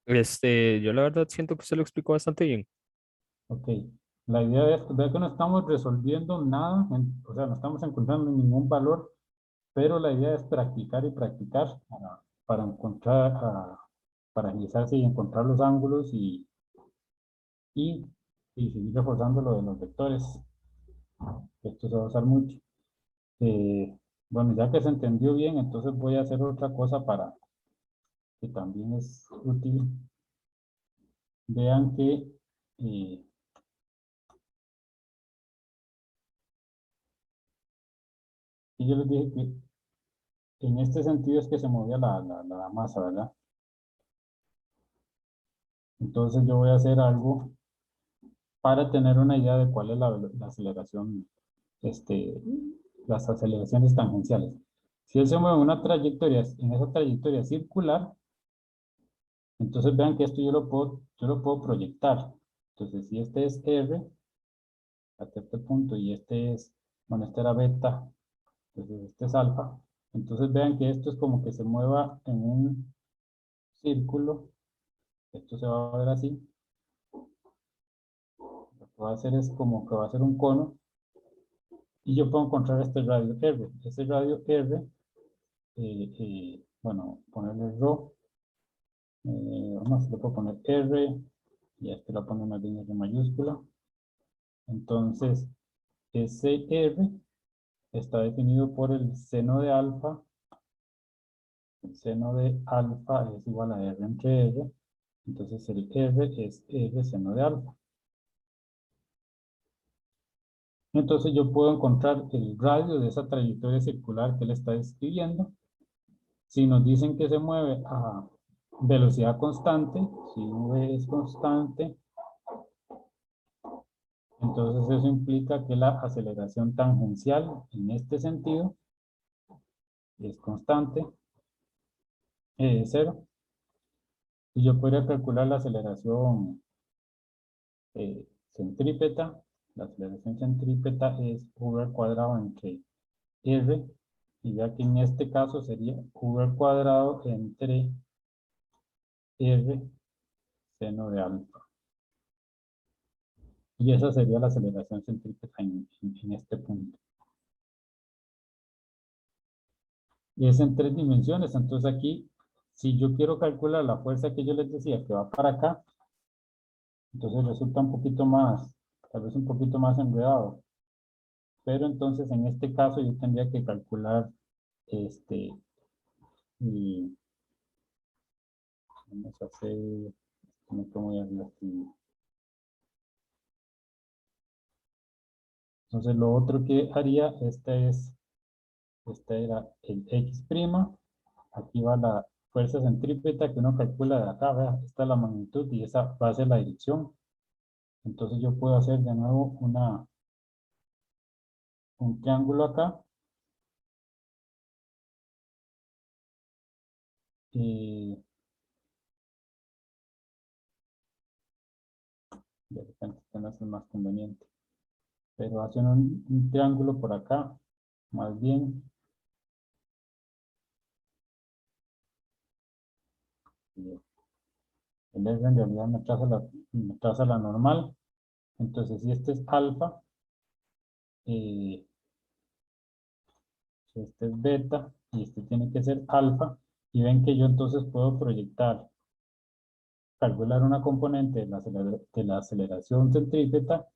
Yo la verdad siento que usted lo explicó bastante bien. Ok, la idea es, vea que no estamos resolviendo nada, o sea, no estamos encontrando ningún valor, pero la idea es practicar y practicar para encontrar, para agilizarse y encontrar los ángulos y, y seguir reforzando lo de los vectores. Esto se va a usar mucho. Bueno, ya que se entendió bien, entonces voy a hacer otra cosa para que también es útil. Vean que y yo les dije que en este sentido es que se movía la masa, ¿verdad? Entonces yo voy a hacer algo para tener una idea de cuál es la aceleración, las aceleraciones tangenciales. Si él se mueve en esa trayectoria circular, entonces vean que esto yo lo puedo proyectar. Entonces si este es R, hasta este punto, y este es, bueno, este era beta, entonces este es alfa. Entonces vean que esto es como que se mueva en un círculo. Esto se va a ver así. Lo que va a hacer es como que va a ser un cono. Y yo puedo encontrar este radio R. Este radio R, bueno, ponerle ρ. Vamos, le puedo poner R. Y a este lo pongo una línea de mayúscula. Entonces, ese R está definido por el seno de alfa. El seno de alfa es igual a R entre R. Entonces el R es R seno de alfa. Entonces yo puedo encontrar el radio de esa trayectoria circular que él está describiendo. Si nos dicen que se mueve a velocidad constante, si v es constante, entonces eso implica que la aceleración tangencial en este sentido es constante, cero. Y yo podría calcular la aceleración centrípeta. La aceleración centrípeta es v al cuadrado entre r, y ya que en este caso sería v al cuadrado entre r seno de alfa. Y esa sería la aceleración centrípeta en este punto. Y es en 3 dimensiones. Entonces aquí, si yo quiero calcular la fuerza que yo les decía que va para acá, entonces resulta un poquito más, tal vez un poquito más enredado. Pero entonces en este caso yo tendría que calcular y vamos a hacer, no voy a hacer aquí. Entonces lo otro que haría, este era el X', aquí va la fuerza centrípeta que uno calcula de acá, vea, esta es la magnitud y esa va a ser la dirección. Entonces yo puedo hacer de nuevo un triángulo acá. De repente este no es el más conveniente. Pero hacen un triángulo por acá, más bien. El R en realidad me traza la normal. Entonces, si este es alfa, este es beta, y este tiene que ser alfa, y ven que yo entonces puedo proyectar, calcular una componente de la aceleración centrípeta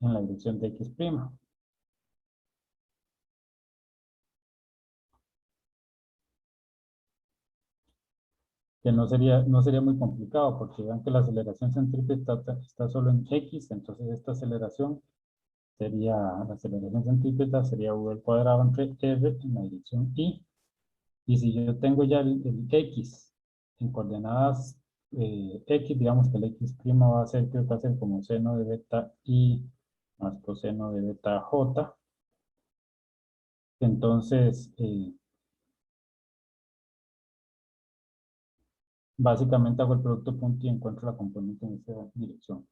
en la dirección de X'. Que no sería muy complicado, porque vean que la aceleración centrípeta está solo en X, entonces esta aceleración sería, la aceleración centrípeta sería v al cuadrado entre r en la dirección y si yo tengo ya el X en coordenadas X, digamos que el X' va a ser, creo que va a ser como seno de beta I más coseno de beta J, entonces básicamente hago el producto punto y encuentro la componente en esa dirección.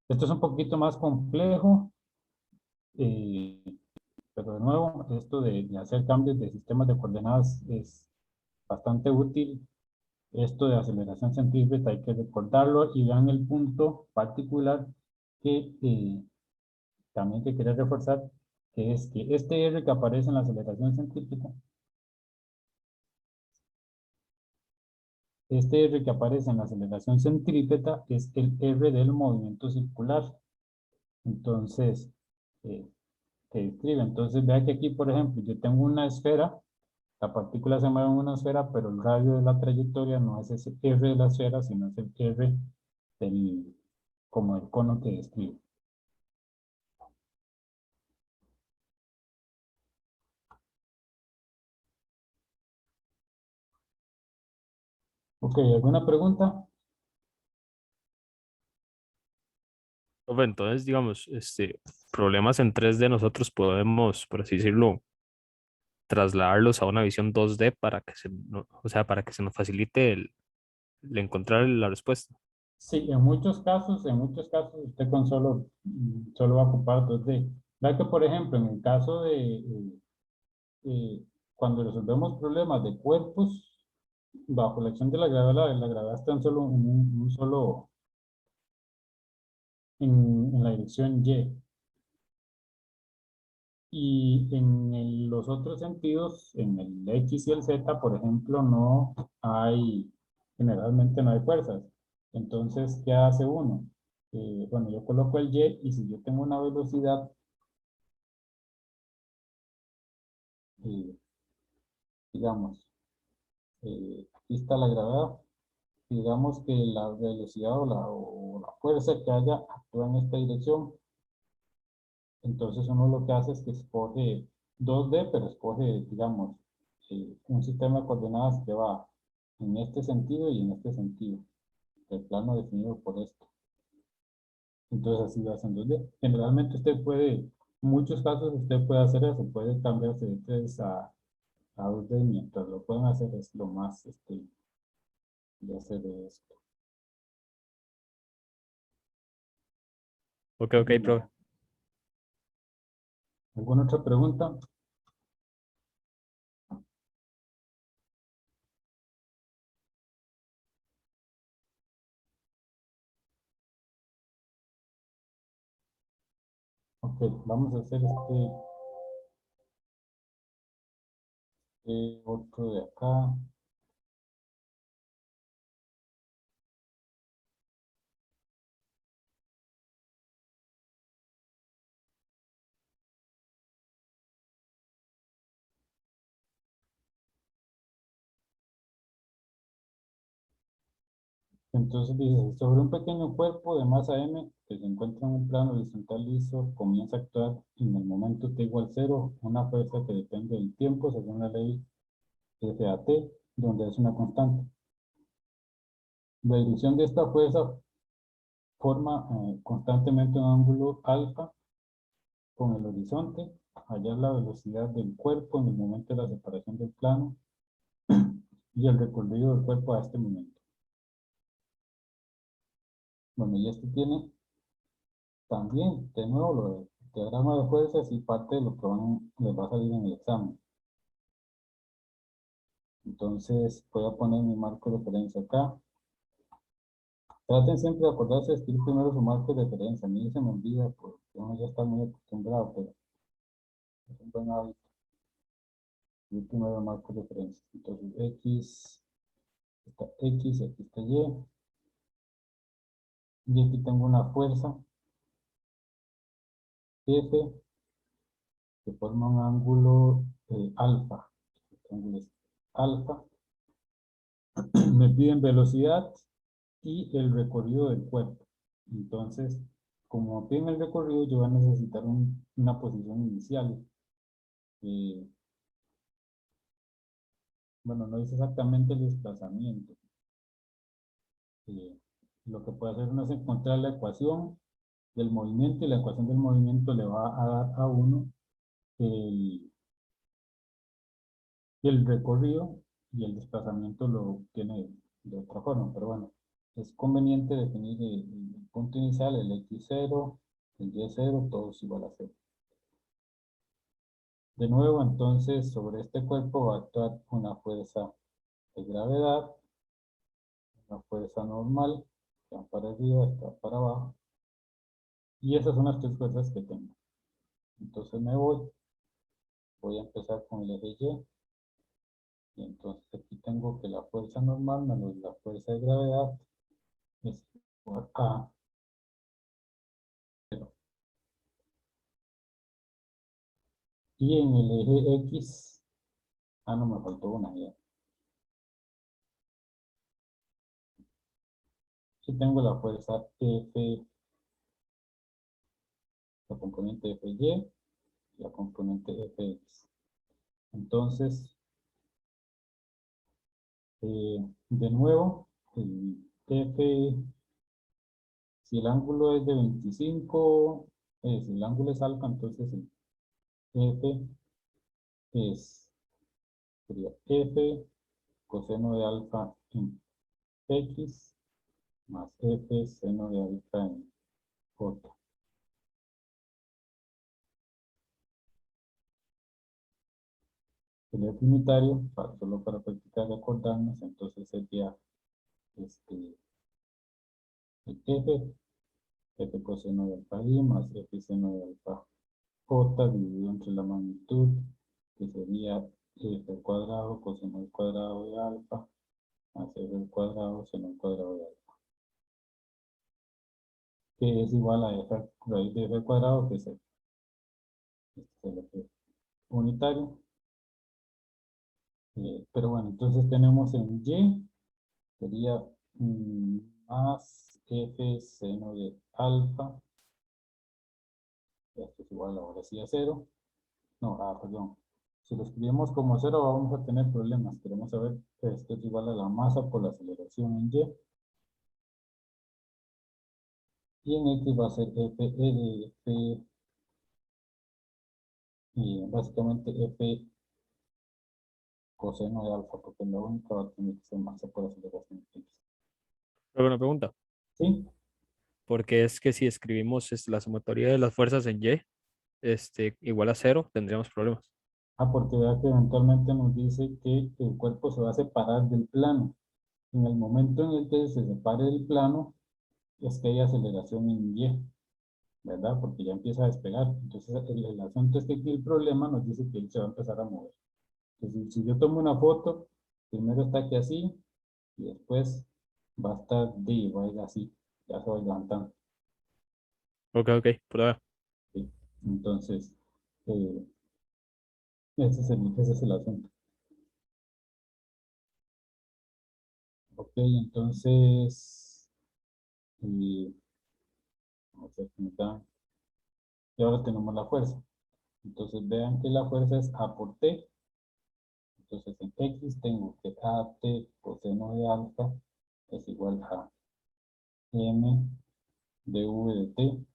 Esto es un poquito más complejo, eh, pero de nuevo, esto de hacer cambios de sistemas de coordenadas es bastante útil. Esto de aceleración centrípeta hay que recordarlo y vean el punto particular que también que quería reforzar, que es que este R que aparece en la aceleración centrípeta, este R que aparece en la aceleración centrípeta es el R del movimiento circular. Entonces, que describe. Entonces, vea que aquí, por ejemplo, yo tengo una esfera, la partícula se mueve en una esfera, pero el radio de la trayectoria no es ese R de la esfera, sino es el R como el cono que describe. Ok, ¿alguna pregunta? Profe, entonces, digamos, problemas en 3D nosotros podemos, por así decirlo, trasladarlos a una visión 2D para que o sea, para que se nos facilite el encontrar la respuesta. Sí, en muchos casos usted con solo va a ocupar 2D. Vea que, por ejemplo, en el caso de cuando resolvemos problemas de cuerpos bajo la acción de la gravedad está en solo, en la dirección Y. Y en los otros sentidos, en el X y el Z, por ejemplo, generalmente no hay fuerzas. Entonces, ¿qué hace uno? Bueno, yo coloco el Y si yo tengo una velocidad, eh, digamos, aquí está la gravedad, digamos que la velocidad o la fuerza que haya actúa en esta dirección. Entonces uno lo que hace es que escoge 2D, pero escoge, digamos, un sistema de coordenadas que va en este sentido y en este sentido. El plano definido por esto. Entonces así lo hacen 2D. Generalmente usted puede, en muchos casos usted puede hacer eso, puede cambiarse de 3 a 2D mientras lo pueden hacer es lo más de hacer esto. Ok, ok, profe. ¿Alguna otra pregunta? Ok, vamos a hacer otro de acá. Entonces dice, sobre un pequeño cuerpo de masa m que se encuentra en un plano horizontal liso, comienza a actuar en el momento t igual 0, una fuerza que depende del tiempo según la ley FAT, donde es una constante. La dirección de esta fuerza forma constantemente un ángulo alfa con el horizonte, hallar la velocidad del cuerpo en el momento de la separación del plano y el recorrido del cuerpo a este momento. Bueno, y esto tiene también, de nuevo, lo del diagrama de fuerzas y parte de lo que les va a salir en el examen. Entonces, voy a poner mi marco de referencia acá. Traten siempre de acordarse de escribir primero su marco de referencia. A mí se me olvida porque uno ya está muy acostumbrado, pero es un buen hábito. Escribir primero el marco de referencia. Entonces, X, aquí está Y. Y aquí tengo una fuerza F que forma un ángulo alfa. Este ángulo es alfa. Me piden velocidad y el recorrido del cuerpo. Entonces, como piden el recorrido, yo voy a necesitar una posición inicial. Bueno, no dice exactamente el desplazamiento. Lo que puede hacer uno es encontrar la ecuación del movimiento y la ecuación del movimiento le va a dar a uno el recorrido y el desplazamiento lo obtiene de otra forma. Pero bueno, es conveniente definir el punto inicial, el x0, el y0, todo es igual a 0. De nuevo, entonces, sobre este cuerpo va a actuar una fuerza de gravedad, una fuerza normal, está para arriba, está para abajo, y esas son las tres fuerzas que tengo. Entonces voy a empezar con el eje Y, y entonces aquí tengo que la fuerza normal menos la fuerza de gravedad es igual a 0. Y en el eje X, no me faltó una ya. Aquí tengo la fuerza F, la componente FY y la componente FX. Entonces, de nuevo, el F, si el ángulo es de 25, si el ángulo es alfa, entonces el F sería F coseno de alfa en X más F seno de alfa en J. El F unitario, solo para practicar y acordarnos, entonces sería el F coseno de alfa I más F seno de alfa J dividido entre la magnitud, que sería F al cuadrado coseno al cuadrado de alfa más F al cuadrado seno al cuadrado de alfa, que es igual a F raíz de F al cuadrado, que es el F unitario. Pero bueno, entonces tenemos en Y, sería más F seno de alfa Esto es igual ahora sí a 0. No, perdón. Si lo escribimos como 0 vamos a tener problemas. Queremos saber que esto es igual a la masa por la aceleración en Y. Y en X va a ser y básicamente F coseno de alfa, porque la única va a tener que ser masa por aceleración en X. Pero una pregunta, ¿Sí? porque es que si escribimos la sumatoria de las fuerzas en Y, igual a 0, tendríamos problemas. Porque vea que eventualmente nos dice que el cuerpo se va a separar del plano. En el momento en el que se separe del plano, es que hay aceleración en Y, ¿verdad? Porque ya empieza a despegar. Entonces, el asunto es que aquí el problema nos dice que él se va a empezar a mover. Entonces, si yo tomo una foto, primero está aquí así, y después va a estar va a ir así, ya se va levantando. Ok, ok, prueba. ¿Sí? Entonces, eh, ese es el asunto. Ok, entonces, eh, vamos a ver cómo está. Y ahora tenemos la fuerza. Entonces, vean que la fuerza es A por T. Entonces, en X tengo que AT coseno de alfa es igual a M de V de T.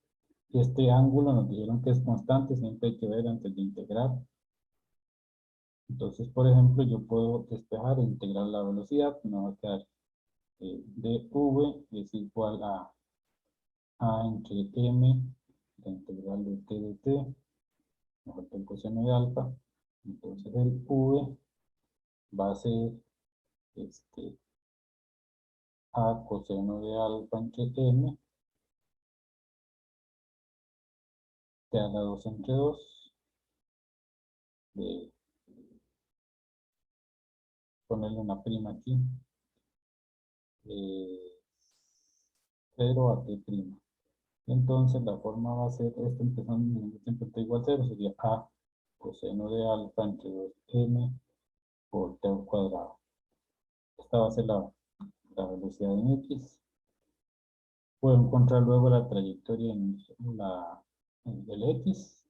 Este ángulo nos dijeron que es constante, siempre hay que ver antes de integrar. Entonces, por ejemplo, yo puedo despejar e integrar la velocidad. Me va a quedar dv es igual a entre m, la integral de t de t, me falta el coseno de alfa. Entonces, el v va a ser a coseno de alfa entre m, te da 2 entre 2, de ponerle una prima aquí, 0 a t prima. Entonces la forma va a ser esto empezando en tiempo t igual a 0, sería a coseno de alfa entre 2m por t al cuadrado. Esta va a ser la velocidad en x. Puedo encontrar luego la trayectoria en el x,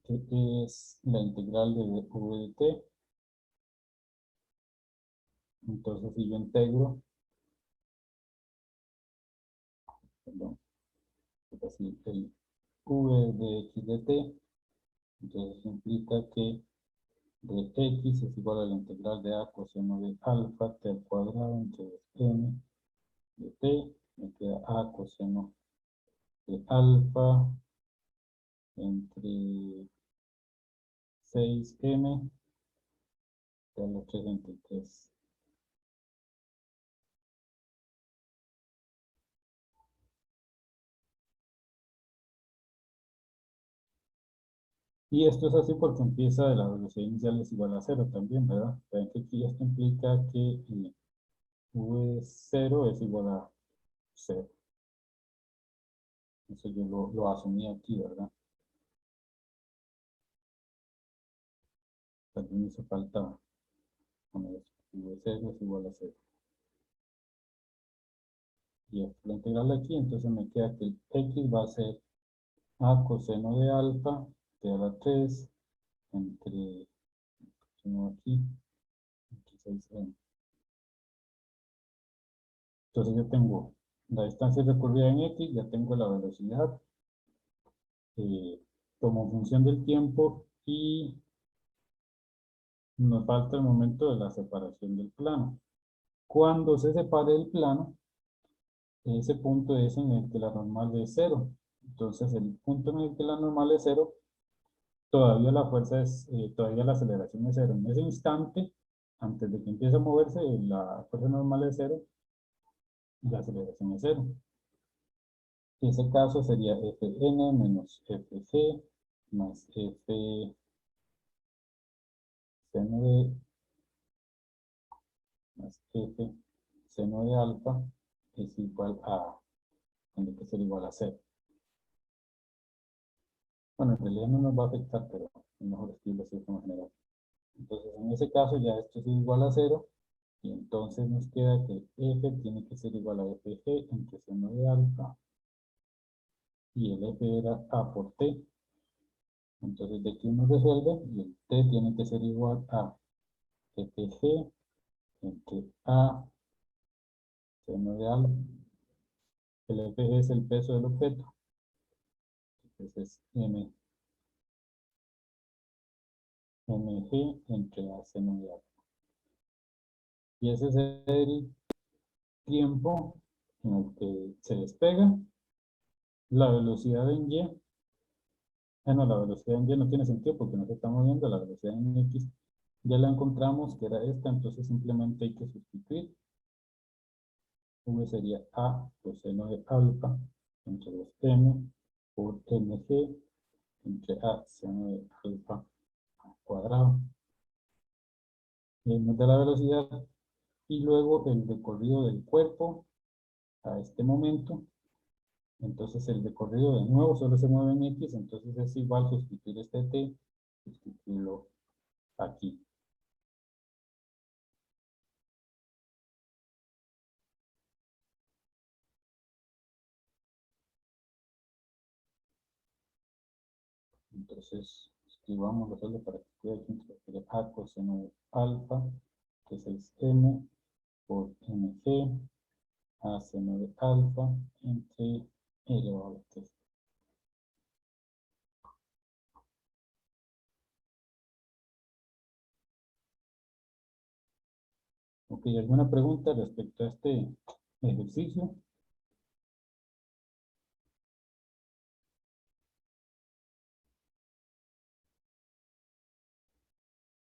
que es la integral de v de t. Entonces si yo integro, perdón, así el v de x de t, entonces implica que de x es igual a la integral de a coseno de alfa t al cuadrado entre 2m de t, me queda a coseno de alfa entre 6m a la 3 entre 3. Y esto es así porque empieza de la velocidad inicial es igual a 0 también, ¿verdad? Ven que aquí esto implica que v0 es igual a 0. Eso yo lo asumí aquí, ¿verdad? También me hizo falta poner eso. V0 es igual a 0. Y esto lo integral aquí, entonces me queda que el x va a ser a coseno de alfa t a la 3 entre, aquí, entre 6m. Entonces yo tengo la distancia recorrida en x, ya tengo la velocidad, como función del tiempo y nos falta el momento de la separación del plano. Cuando se separe el plano, ese punto es en el que la normal es 0. Entonces el punto en el que la normal es 0, todavía la fuerza es, todavía la aceleración es 0. En ese instante, antes de que empiece a moverse, la fuerza normal es 0 y la aceleración es 0. En ese caso sería Fn menos Fg más F seno de más F seno de alfa es igual a, tiene que ser igual a 0. Bueno, en realidad no nos va a afectar, pero es mejor escribirlo así como general. Entonces, en ese caso ya esto es igual a 0, y entonces nos queda que F tiene que ser igual a Fg entre seno de alfa y el f era a por t. Entonces de aquí uno resuelve y el t tiene que ser igual a fg entre a seno de alfa. El fg es el peso del objeto. Entonces es mg entre a seno de alfa. Y ese es el tiempo en el que se despega. La velocidad en y, no, la velocidad en y no tiene sentido porque no se está moviendo. La velocidad en x ya la encontramos que era esta, entonces simplemente hay que sustituir. V sería a coseno de alfa entre 2m por mg entre a seno de alfa al cuadrado. Nos da la velocidad y luego el recorrido del cuerpo a este momento. Entonces el recorrido de nuevo solo se mueve en x, entonces es igual sustituir este t, sustituirlo aquí. Entonces escribamos solo para que quede aquí entre a coseno de alfa, que es 6m por mg a seno de alfa entre elevado a 3. Ok, ¿alguna pregunta respecto a este ejercicio?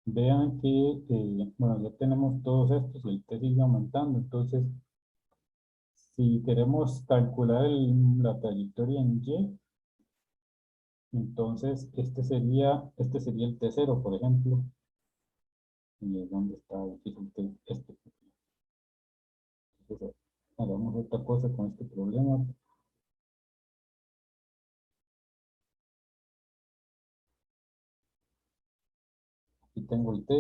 Vean que, bueno, ya tenemos todos estos y el t sigue aumentando, entonces, si queremos calcular la trayectoria en y, entonces este sería el t0, por ejemplo. ¿Y dónde está difícil este? Entonces, hagamos otra cosa con este problema. Aquí tengo el t.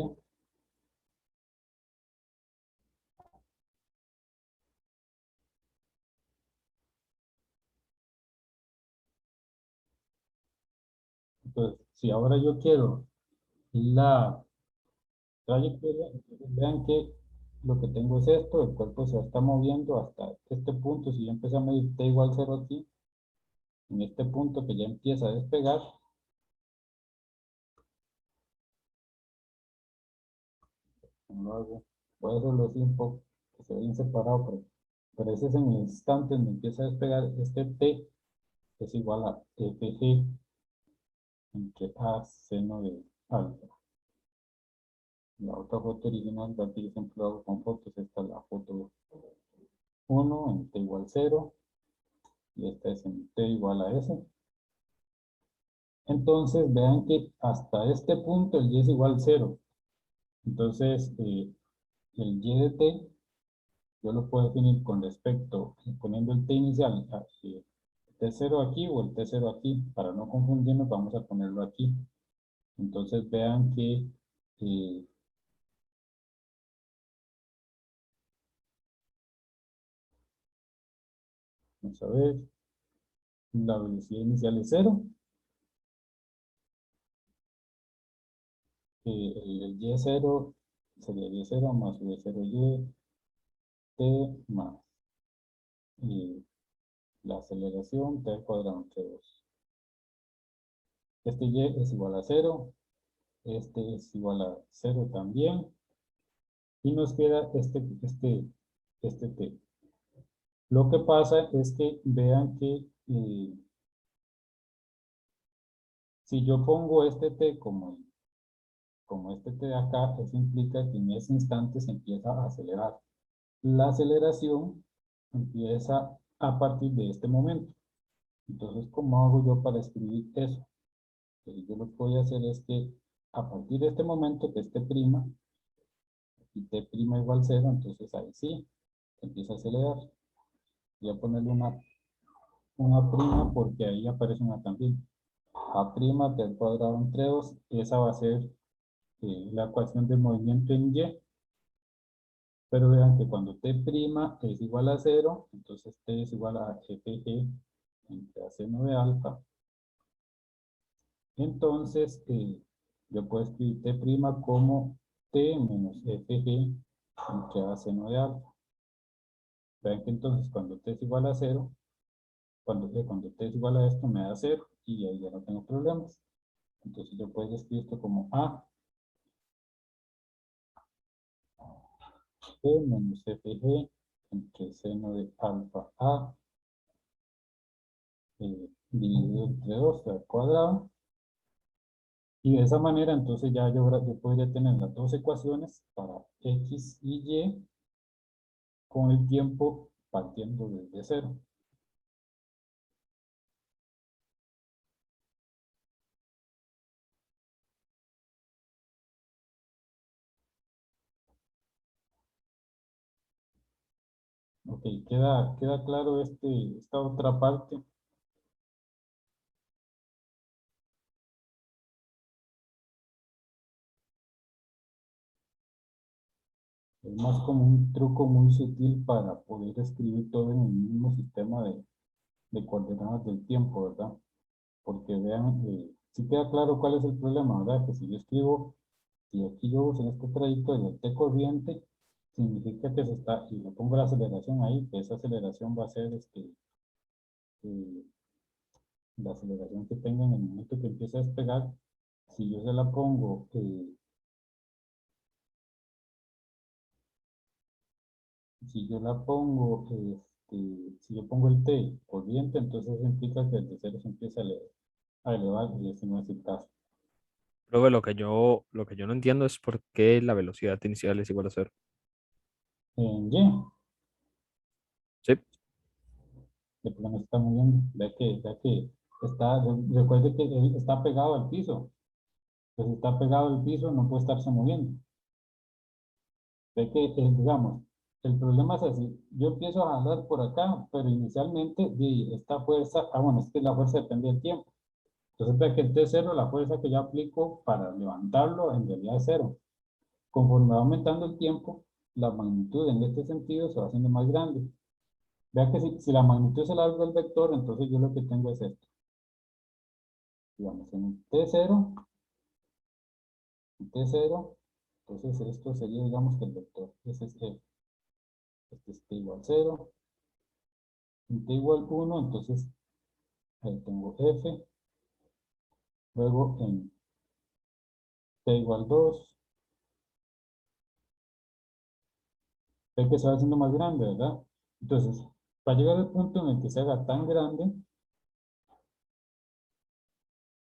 Entonces, si ahora yo quiero la trayectoria, entonces vean que lo que tengo es esto, el cuerpo se está moviendo hasta este punto. Si yo empiezo a medir t igual 0 aquí, en este punto que ya empieza a despegar, ¿cómo lo hago? Voy a hacerlo así un poco, que se vean separado, pero ese es en el instante donde empieza a despegar. Este t es igual a fg entre a seno de alfa. La otra foto original, de aquí siempre lo hago con fotos. Esta es la foto 1 en t igual 0 y esta es en t igual a s. Entonces vean que hasta este punto el y es igual a 0. Entonces el y de t yo lo puedo definir con respecto, poniendo el t inicial, t0 aquí o el t0 aquí. Para no confundirnos vamos a ponerlo aquí. Entonces vean que vamos a ver, la velocidad inicial es 0. El y0 sería y0 más v0y t más la aceleración t al cuadrado entre 2. Este y es igual a 0, este es igual a 0 también, y nos queda este t. Lo que pasa es que vean que si yo pongo este t como este t de acá, eso implica que en ese instante se empieza a acelerar. La aceleración empieza a partir de este momento. Entonces, ¿cómo hago yo para escribir eso? Pues yo lo que voy a hacer es que a partir de este momento que es t', y t' igual 0, entonces ahí sí, empieza a acelerar. Voy a ponerle una prima porque ahí aparece una también. A' t al cuadrado entre 2, esa va a ser la ecuación del movimiento en y. Pero vean que cuando t' es igual a 0, entonces t es igual a fg entre a seno de alfa. Entonces, yo puedo escribir t' como t menos fg entre a seno de alfa. Vean que entonces cuando t es igual a 0, cuando t es igual a esto me da 0 y ahí ya no tengo problemas. Entonces yo puedo escribir esto como a t menos fg entre seno de alfa a dividido entre 2 al cuadrado. Y de esa manera entonces ya yo podría tener las dos ecuaciones para x y y con el tiempo partiendo desde 0. Ok, queda claro esta otra parte. Es más como un truco muy sutil para poder escribir todo en el mismo sistema de coordenadas del tiempo, ¿verdad? Porque vean, si queda claro cuál es el problema, ¿verdad? Que si yo escribo, si aquí yo uso en este trayectoria el t corriente, significa que se está, y le pongo la aceleración ahí, que esa aceleración va a ser eh, la aceleración que tenga en el momento que empiece a despegar. Si yo se la pongo, si yo la pongo, si yo pongo el t corriente, entonces eso implica que desde cero se empieza a elevar y ese no es el caso. Profe, lo que yo no entiendo es por qué la velocidad inicial es igual a cero. En y, Sí, el problema se está moviendo, vea que está, recuerde que él está pegado al piso. Pues si está pegado al piso no puede estarse moviendo. Ve que, digamos, el problema es así. Yo empiezo a jalar por acá, pero inicialmente esta fuerza, bueno, es que la fuerza depende del tiempo. Entonces ve que el T0, la fuerza que yo aplico para levantarlo, en realidad es cero. Conforme va aumentando el tiempo, la magnitud en este sentido se va haciendo más grande. Vea que si la magnitud es el largo del vector, entonces yo lo que tengo es esto. Digamos, en T0, entonces esto sería, digamos, que el vector. Ese es F. Este es T igual 0. En T igual 1, entonces ahí tengo F. Luego en T igual 2. Ve que se va haciendo más grande, ¿verdad? Entonces, para llegar al punto en el que se haga tan grande,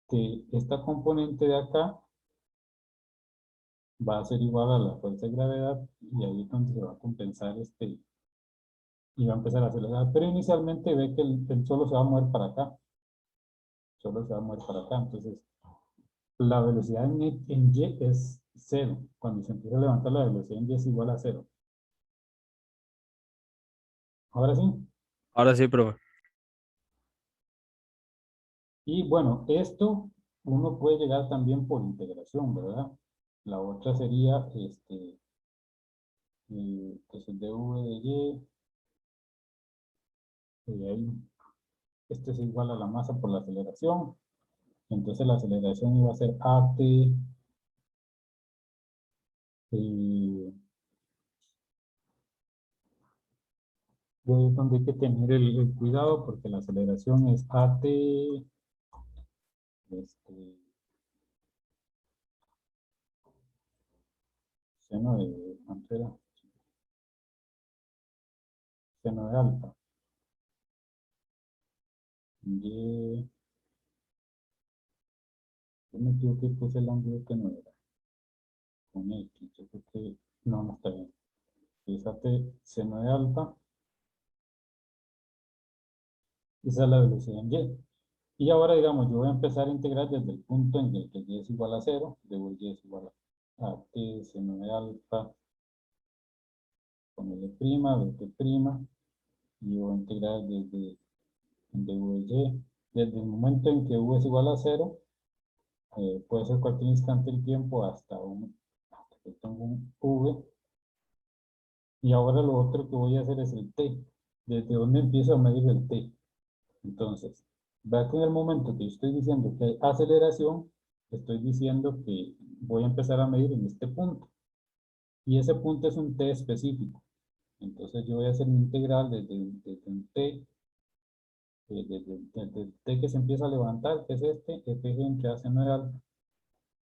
que esta componente de acá va a ser igual a la fuerza de gravedad y ahí es donde se va a compensar y va a empezar a acelerar. Pero inicialmente ve que el solo se va a mover para acá. Solo se va a mover para acá. Entonces, la velocidad en y es 0. Cuando se empieza a levantar la velocidad en y es igual a 0. Ahora sí. ahora sí, profe. Y bueno, esto uno puede llegar también por integración, ¿verdad? La otra sería, pues el dv de y, ahí, esto es igual a la masa por la aceleración. Entonces la aceleración iba a ser at, y ahí es donde hay que tener el cuidado porque la aceleración es at, este, seno de, ¿cuánto era? Seno de alfa. Y, yo me equivoqué, puse el ángulo que no era. Con X, yo creo que, no está bien. Fíjate, seno de alfa, esa es la velocidad en y. Y ahora, digamos, yo voy a empezar a integrar desde el punto en el que y es igual a 0, debo y es igual a t seno de alfa con L', Bt', y voy a integrar desde dv desde el momento en que u es igual a 0, puede ser cualquier instante del tiempo hasta que tengo un v. Y ahora lo otro que voy a hacer es el t. ¿Desde dónde empiezo a medir el t? Entonces, vea que en el momento que yo estoy diciendo que hay aceleración, estoy diciendo que voy a empezar a medir en este punto. Y ese punto es un t específico. Entonces yo voy a hacer mi integral desde un t, desde el t que se empieza a levantar, que es este, fg entre a seno de alfa,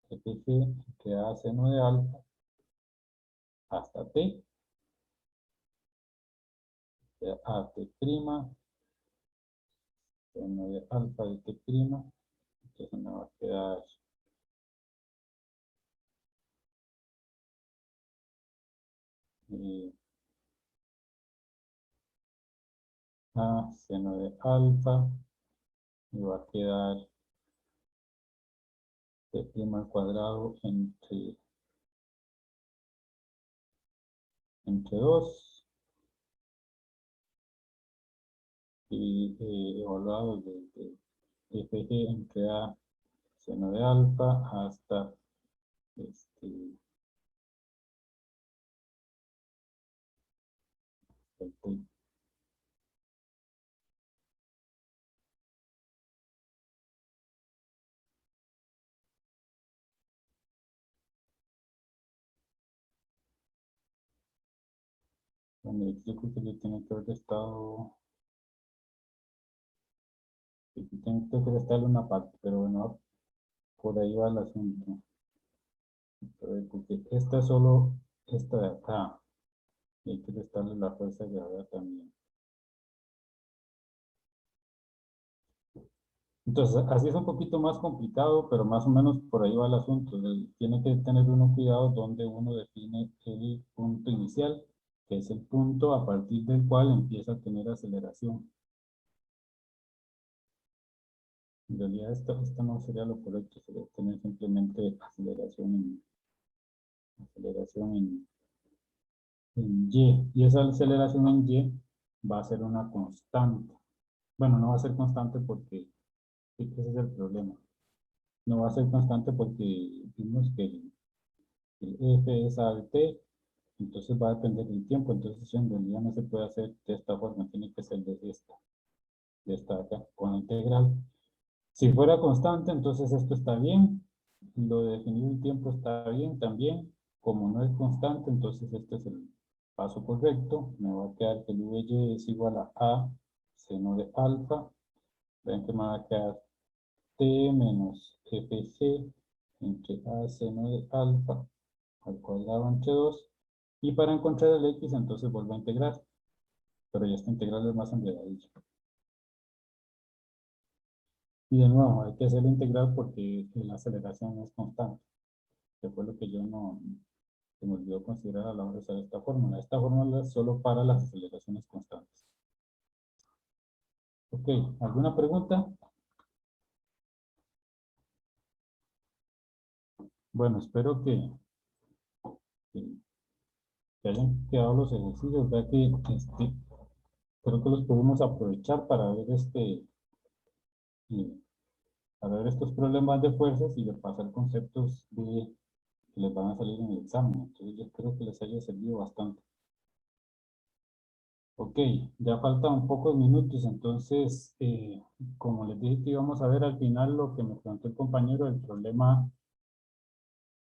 fg entre a seno de alfa, hasta t, a t prima, seno de alfa de t prima, entonces me va a quedar a seno de alfa, me va a quedar t prima al cuadrado entre 2 y evaluado desde fg entre a seno de alfa hasta el t. Bueno, yo creo que le tiene que haber estado, tiene que haber estado una parte, pero bueno, por ahí va el asunto. Porque esta es solo esta de acá, y hay que restarle la fuerza de gravedad también. Entonces, así es un poquito más complicado, pero más o menos por ahí va el asunto. Tiene que tener uno cuidado donde uno define el punto inicial, que es el punto a partir del cual empieza a tener aceleración. En realidad esto no sería lo correcto, sería tener simplemente aceleración en Y. Y esa aceleración en Y va a ser una constante. Bueno, no va a ser constante porque ese es el problema. No va a ser constante porque vimos que el F es A de T, entonces va a depender del tiempo. Entonces eso en realidad no se puede hacer de esta forma, tiene que ser de esta de acá, con la integral. Si fuera constante, entonces esto está bien. Lo de definir el tiempo está bien también. Como no es constante, entonces este es el paso correcto. Me va a quedar que el VY es igual a seno de alfa. Ven que me va a quedar T menos FC entre A seno de alfa al cuadrado entre 2. Y para encontrar el X, entonces vuelvo a integrar. Pero ya esta integral es más enredadilla. Y de nuevo, hay que hacer la integral porque la aceleración es constante. Que fue lo que yo no se me olvidó considerar a la hora de usar esta fórmula. Esta fórmula es solo para las aceleraciones constantes. Ok, ¿alguna pregunta? Bueno, espero que, que hayan quedado los ejercicios, ya que creo que los podemos aprovechar para ver estos problemas de fuerzas y repasar conceptos que les van a salir en el examen. Entonces yo creo que les haya servido bastante. Ok, ya faltan pocos minutos, entonces, como les dije que íbamos a ver al final lo que me preguntó el compañero, el problema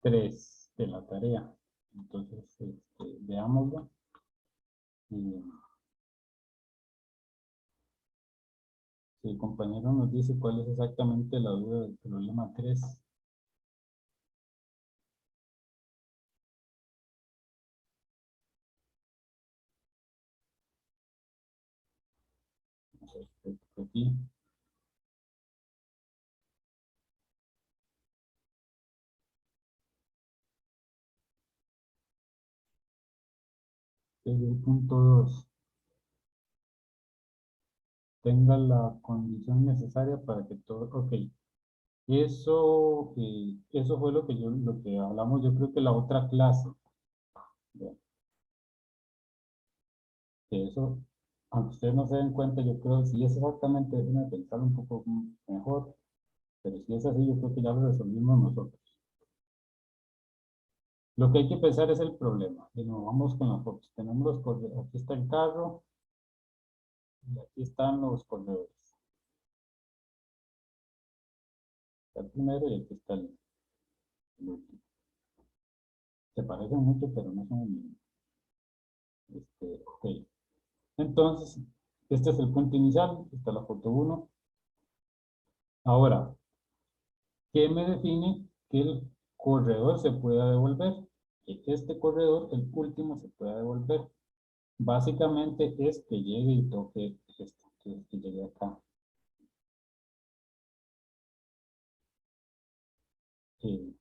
3 de la tarea. Entonces, veámoslo. Y si el compañero nos dice cuál es exactamente la duda del problema 3. Aquí. Desde el punto 2. Tenga la condición necesaria para que todo... Ok. Eso fue lo que hablamos, yo creo que la otra clase. Bien. Que eso, aunque ustedes no se den cuenta, yo creo que si es exactamente, déjenme pensar un poco mejor, pero si es así, yo creo que ya lo resolvimos nosotros. Lo que hay que pensar es el problema. De nuevo, vamos con las fotos. Tenemos aquí está el carro y aquí están los corredores. Está el primero y aquí está el último. Se parecen mucho, pero no son el mismo. Ok. Entonces, este es el punto inicial, esta es la foto 1. Ahora, ¿qué me define que el corredor se pueda devolver? Que este corredor, el último, se pueda devolver. Básicamente es que llegue y toque esto, que llegue acá. Y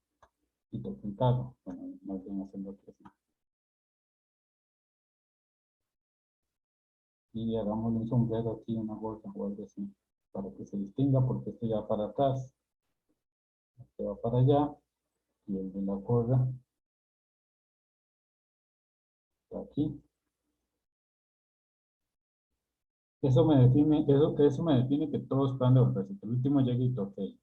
toque un carro. Bueno, más bien haciendo otro así. Y hagámosle un sombrero aquí, una gorra o algo así, para que se distinga, porque este ya para atrás, este va para allá, y el de la gorra está aquí. Eso me define que todos puedan devolverse, que el último llegue y toque.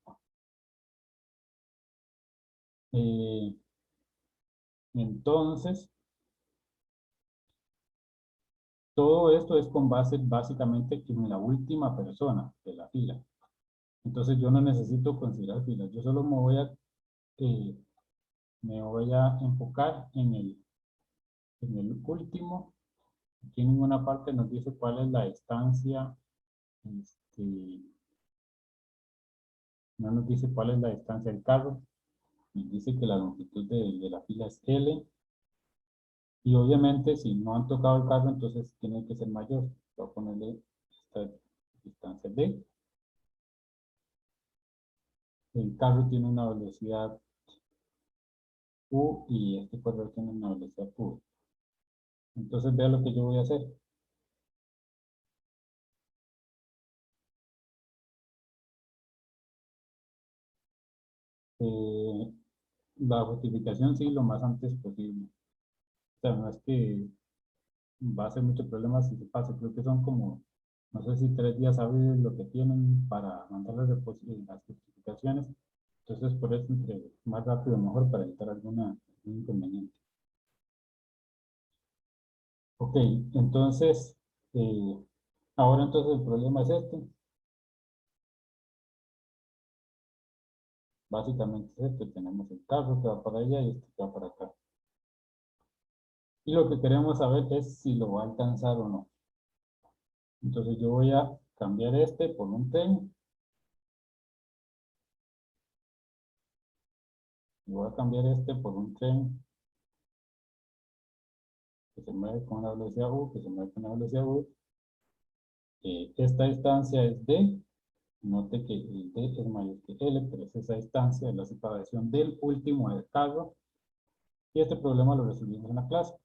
Entonces, todo esto es con base básicamente en la última persona de la fila. Entonces yo no necesito considerar filas, yo solo me voy a enfocar en el último. Aquí en ninguna parte nos dice cuál es la distancia, no nos dice cuál es la distancia del carro, nos dice que la longitud de la fila es L, y obviamente si no han tocado el carro, entonces tiene que ser mayor. Voy a ponerle esta distancia D. El carro tiene una velocidad U y este corredor tiene una velocidad U. Entonces vea lo que yo voy a hacer. La justificación sí lo más antes posible. O sea, no es que va a ser mucho problema si se pasa. Creo que son como, no sé si 3 días hábiles lo que tienen para mandar las justificaciones. Entonces, por eso, entre más rápido mejor para evitar algún inconveniente. Ok, entonces, ahora entonces el problema es este. Básicamente es este. Tenemos el carro que va para allá y este que va para acá. Y lo que queremos saber es si lo va a alcanzar o no. Entonces yo voy a cambiar este por un tren. Y voy a cambiar este por un tren que se mueve con una velocidad U, que se mueve con una velocidad U. Esta distancia es D. Note que el D es mayor que L, pero es esa distancia de la separación del último del carro. Y este problema lo resolvimos en la clase.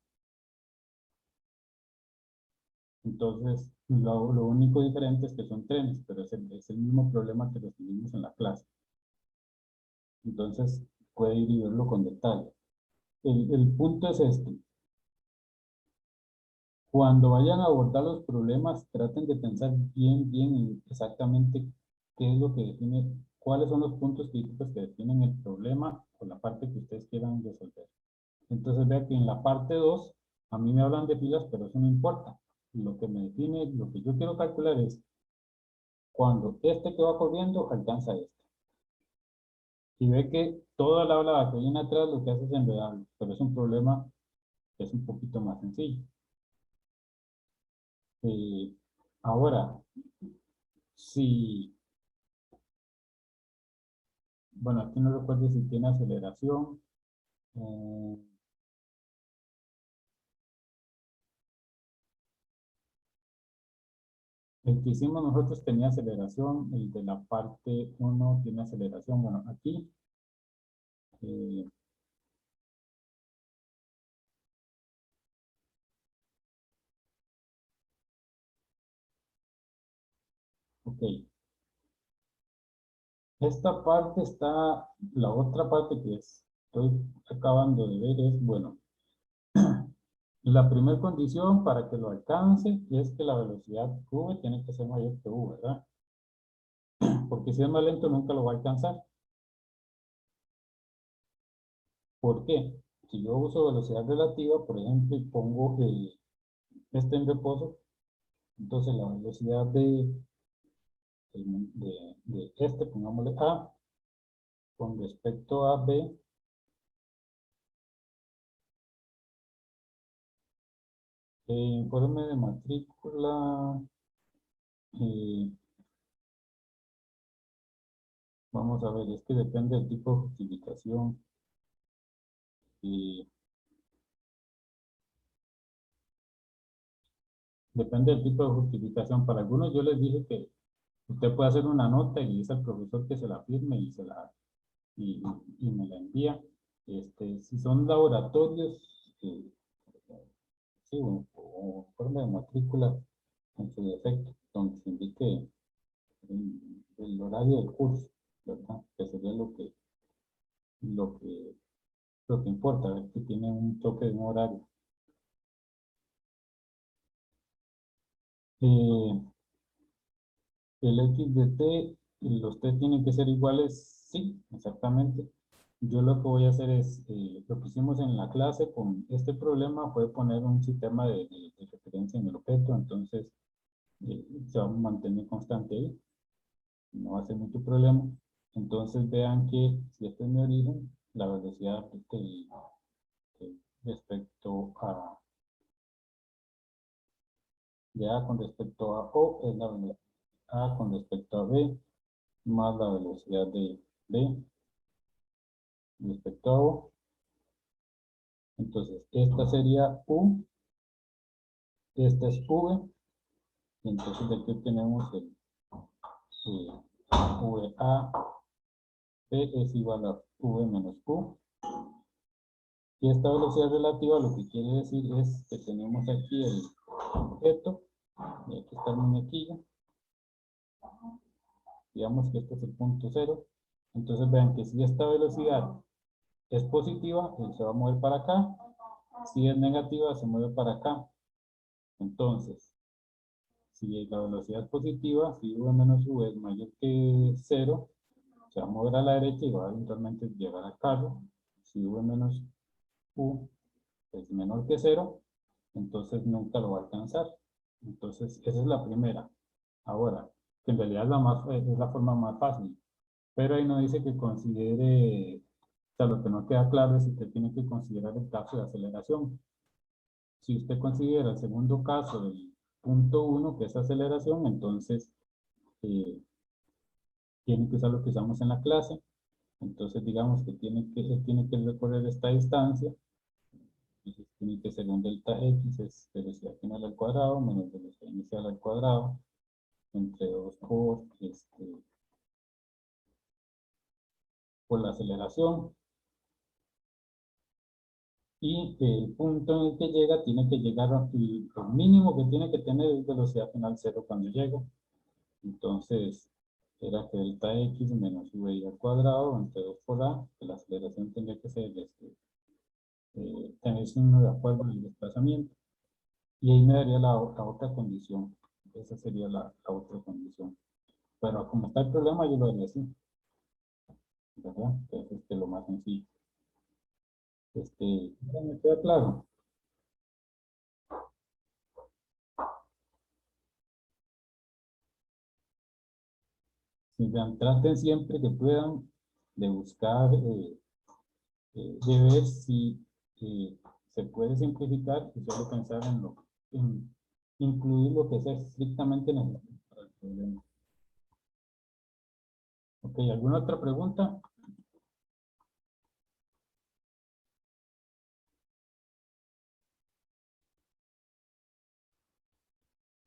Entonces, lo único diferente es que son trenes, pero es el mismo problema que resolvimos en la clase. Entonces, puede ir y verlo con detalle. El punto es este. Cuando vayan a abordar los problemas, traten de pensar bien en exactamente qué es lo que define, cuáles son los puntos críticos que definen el problema o la parte que ustedes quieran resolver. Entonces vea que en la parte 2, a mí me hablan de filas, pero eso no importa. Lo que me define, lo que yo quiero calcular es cuando este que va corriendo alcanza este. Y ve que toda la ola que viene atrás lo que hace es enredarlo, pero es un problema que es un poquito más sencillo. Ahora, si, bueno, aquí no recuerdo si tiene aceleración. El que hicimos nosotros tenía aceleración, el de la parte 1 tiene aceleración. Bueno, aquí, ok. Esta parte está, la otra parte que estoy acabando de ver es, bueno, la primera condición para que lo alcance es que la velocidad V tiene que ser mayor que U, ¿verdad? Porque si es más lento nunca lo va a alcanzar. ¿Por qué? Si yo uso velocidad relativa, por ejemplo, y pongo este en reposo, entonces la velocidad de este, pongámosle A, con respecto a B, informe de matrícula, vamos a ver, es que depende del tipo de justificación. Depende del tipo de justificación. Para algunos yo les dije que usted puede hacer una nota y le dice al profesor que se la firme y me la envía. Si son laboratorios, sí, o forma de matrícula en su defecto, donde se indique el horario del curso, ¿verdad? Que sería lo que, lo que importa, ver que tiene un toque de un horario. El X de T, los T tienen que ser iguales, sí, exactamente. Yo lo que voy a hacer es, lo que hicimos en la clase con este problema fue poner un sistema de referencia en el objeto, entonces se va a mantener constante ahí, no va a ser mucho problema. Entonces vean que si este es mi origen, la velocidad respecto a de A con respecto a O es la velocidad A con respecto a B más la velocidad de B respecto a O. Entonces, esta sería U, esta es V, y entonces de aquí tenemos el VA, P es igual a V menos U. Y esta velocidad relativa lo que quiere decir es que tenemos aquí el objeto, y aquí está el muñequillo. Digamos que este es el punto cero. Entonces vean que si esta velocidad es positiva, se va a mover para acá. Si es negativa, se mueve para acá. Entonces, si la velocidad es positiva, si v menos u es mayor que 0, se va a mover a la derecha y va a eventualmente llegar al carro. Si v menos u es menor que 0, entonces nunca lo va a alcanzar. Entonces, esa es la primera. Ahora, que en realidad es la forma más fácil. Pero ahí no dice que considere, o sea, lo que no queda claro es si usted tiene que considerar el caso de aceleración. Si usted considera el segundo caso del punto 1, que es aceleración, entonces tiene que usar lo que usamos en la clase. Entonces digamos que tiene que recorrer esta distancia. Entonces tiene que ser un delta x, es velocidad final al cuadrado, menos velocidad inicial al cuadrado, entre 2 por la aceleración. Y el punto en el que llega, tiene que llegar, y lo mínimo que tiene que tener es velocidad final 0 cuando llega. Entonces, era que delta x menos v al cuadrado entre 2 por a, que la aceleración tendría que ser tener signo de acuerdo en el desplazamiento. Y ahí me daría la otra condición. Esa sería la otra condición. Pero como está el problema, yo lo haría así. ¿Verdad? Entonces, lo más sencillo. ¿Me queda claro? Si traten siempre que puedan de buscar, de ver si se puede simplificar y solo pensar en incluir lo que sea estrictamente necesario para el problema. Ok, ¿alguna otra pregunta?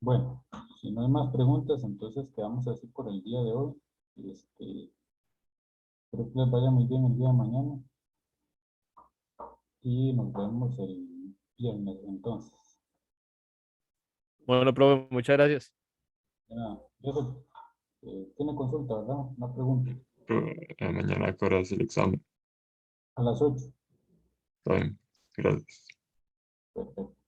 Bueno, si no hay más preguntas, entonces quedamos así por el día de hoy. Espero que les vaya muy bien el día de mañana. Y nos vemos el viernes entonces. Bueno, profe, muchas gracias. Eso, tiene consulta, ¿verdad? Una pregunta. Mañana a qué hora es el examen. A las 8. Está bien, gracias. Perfecto.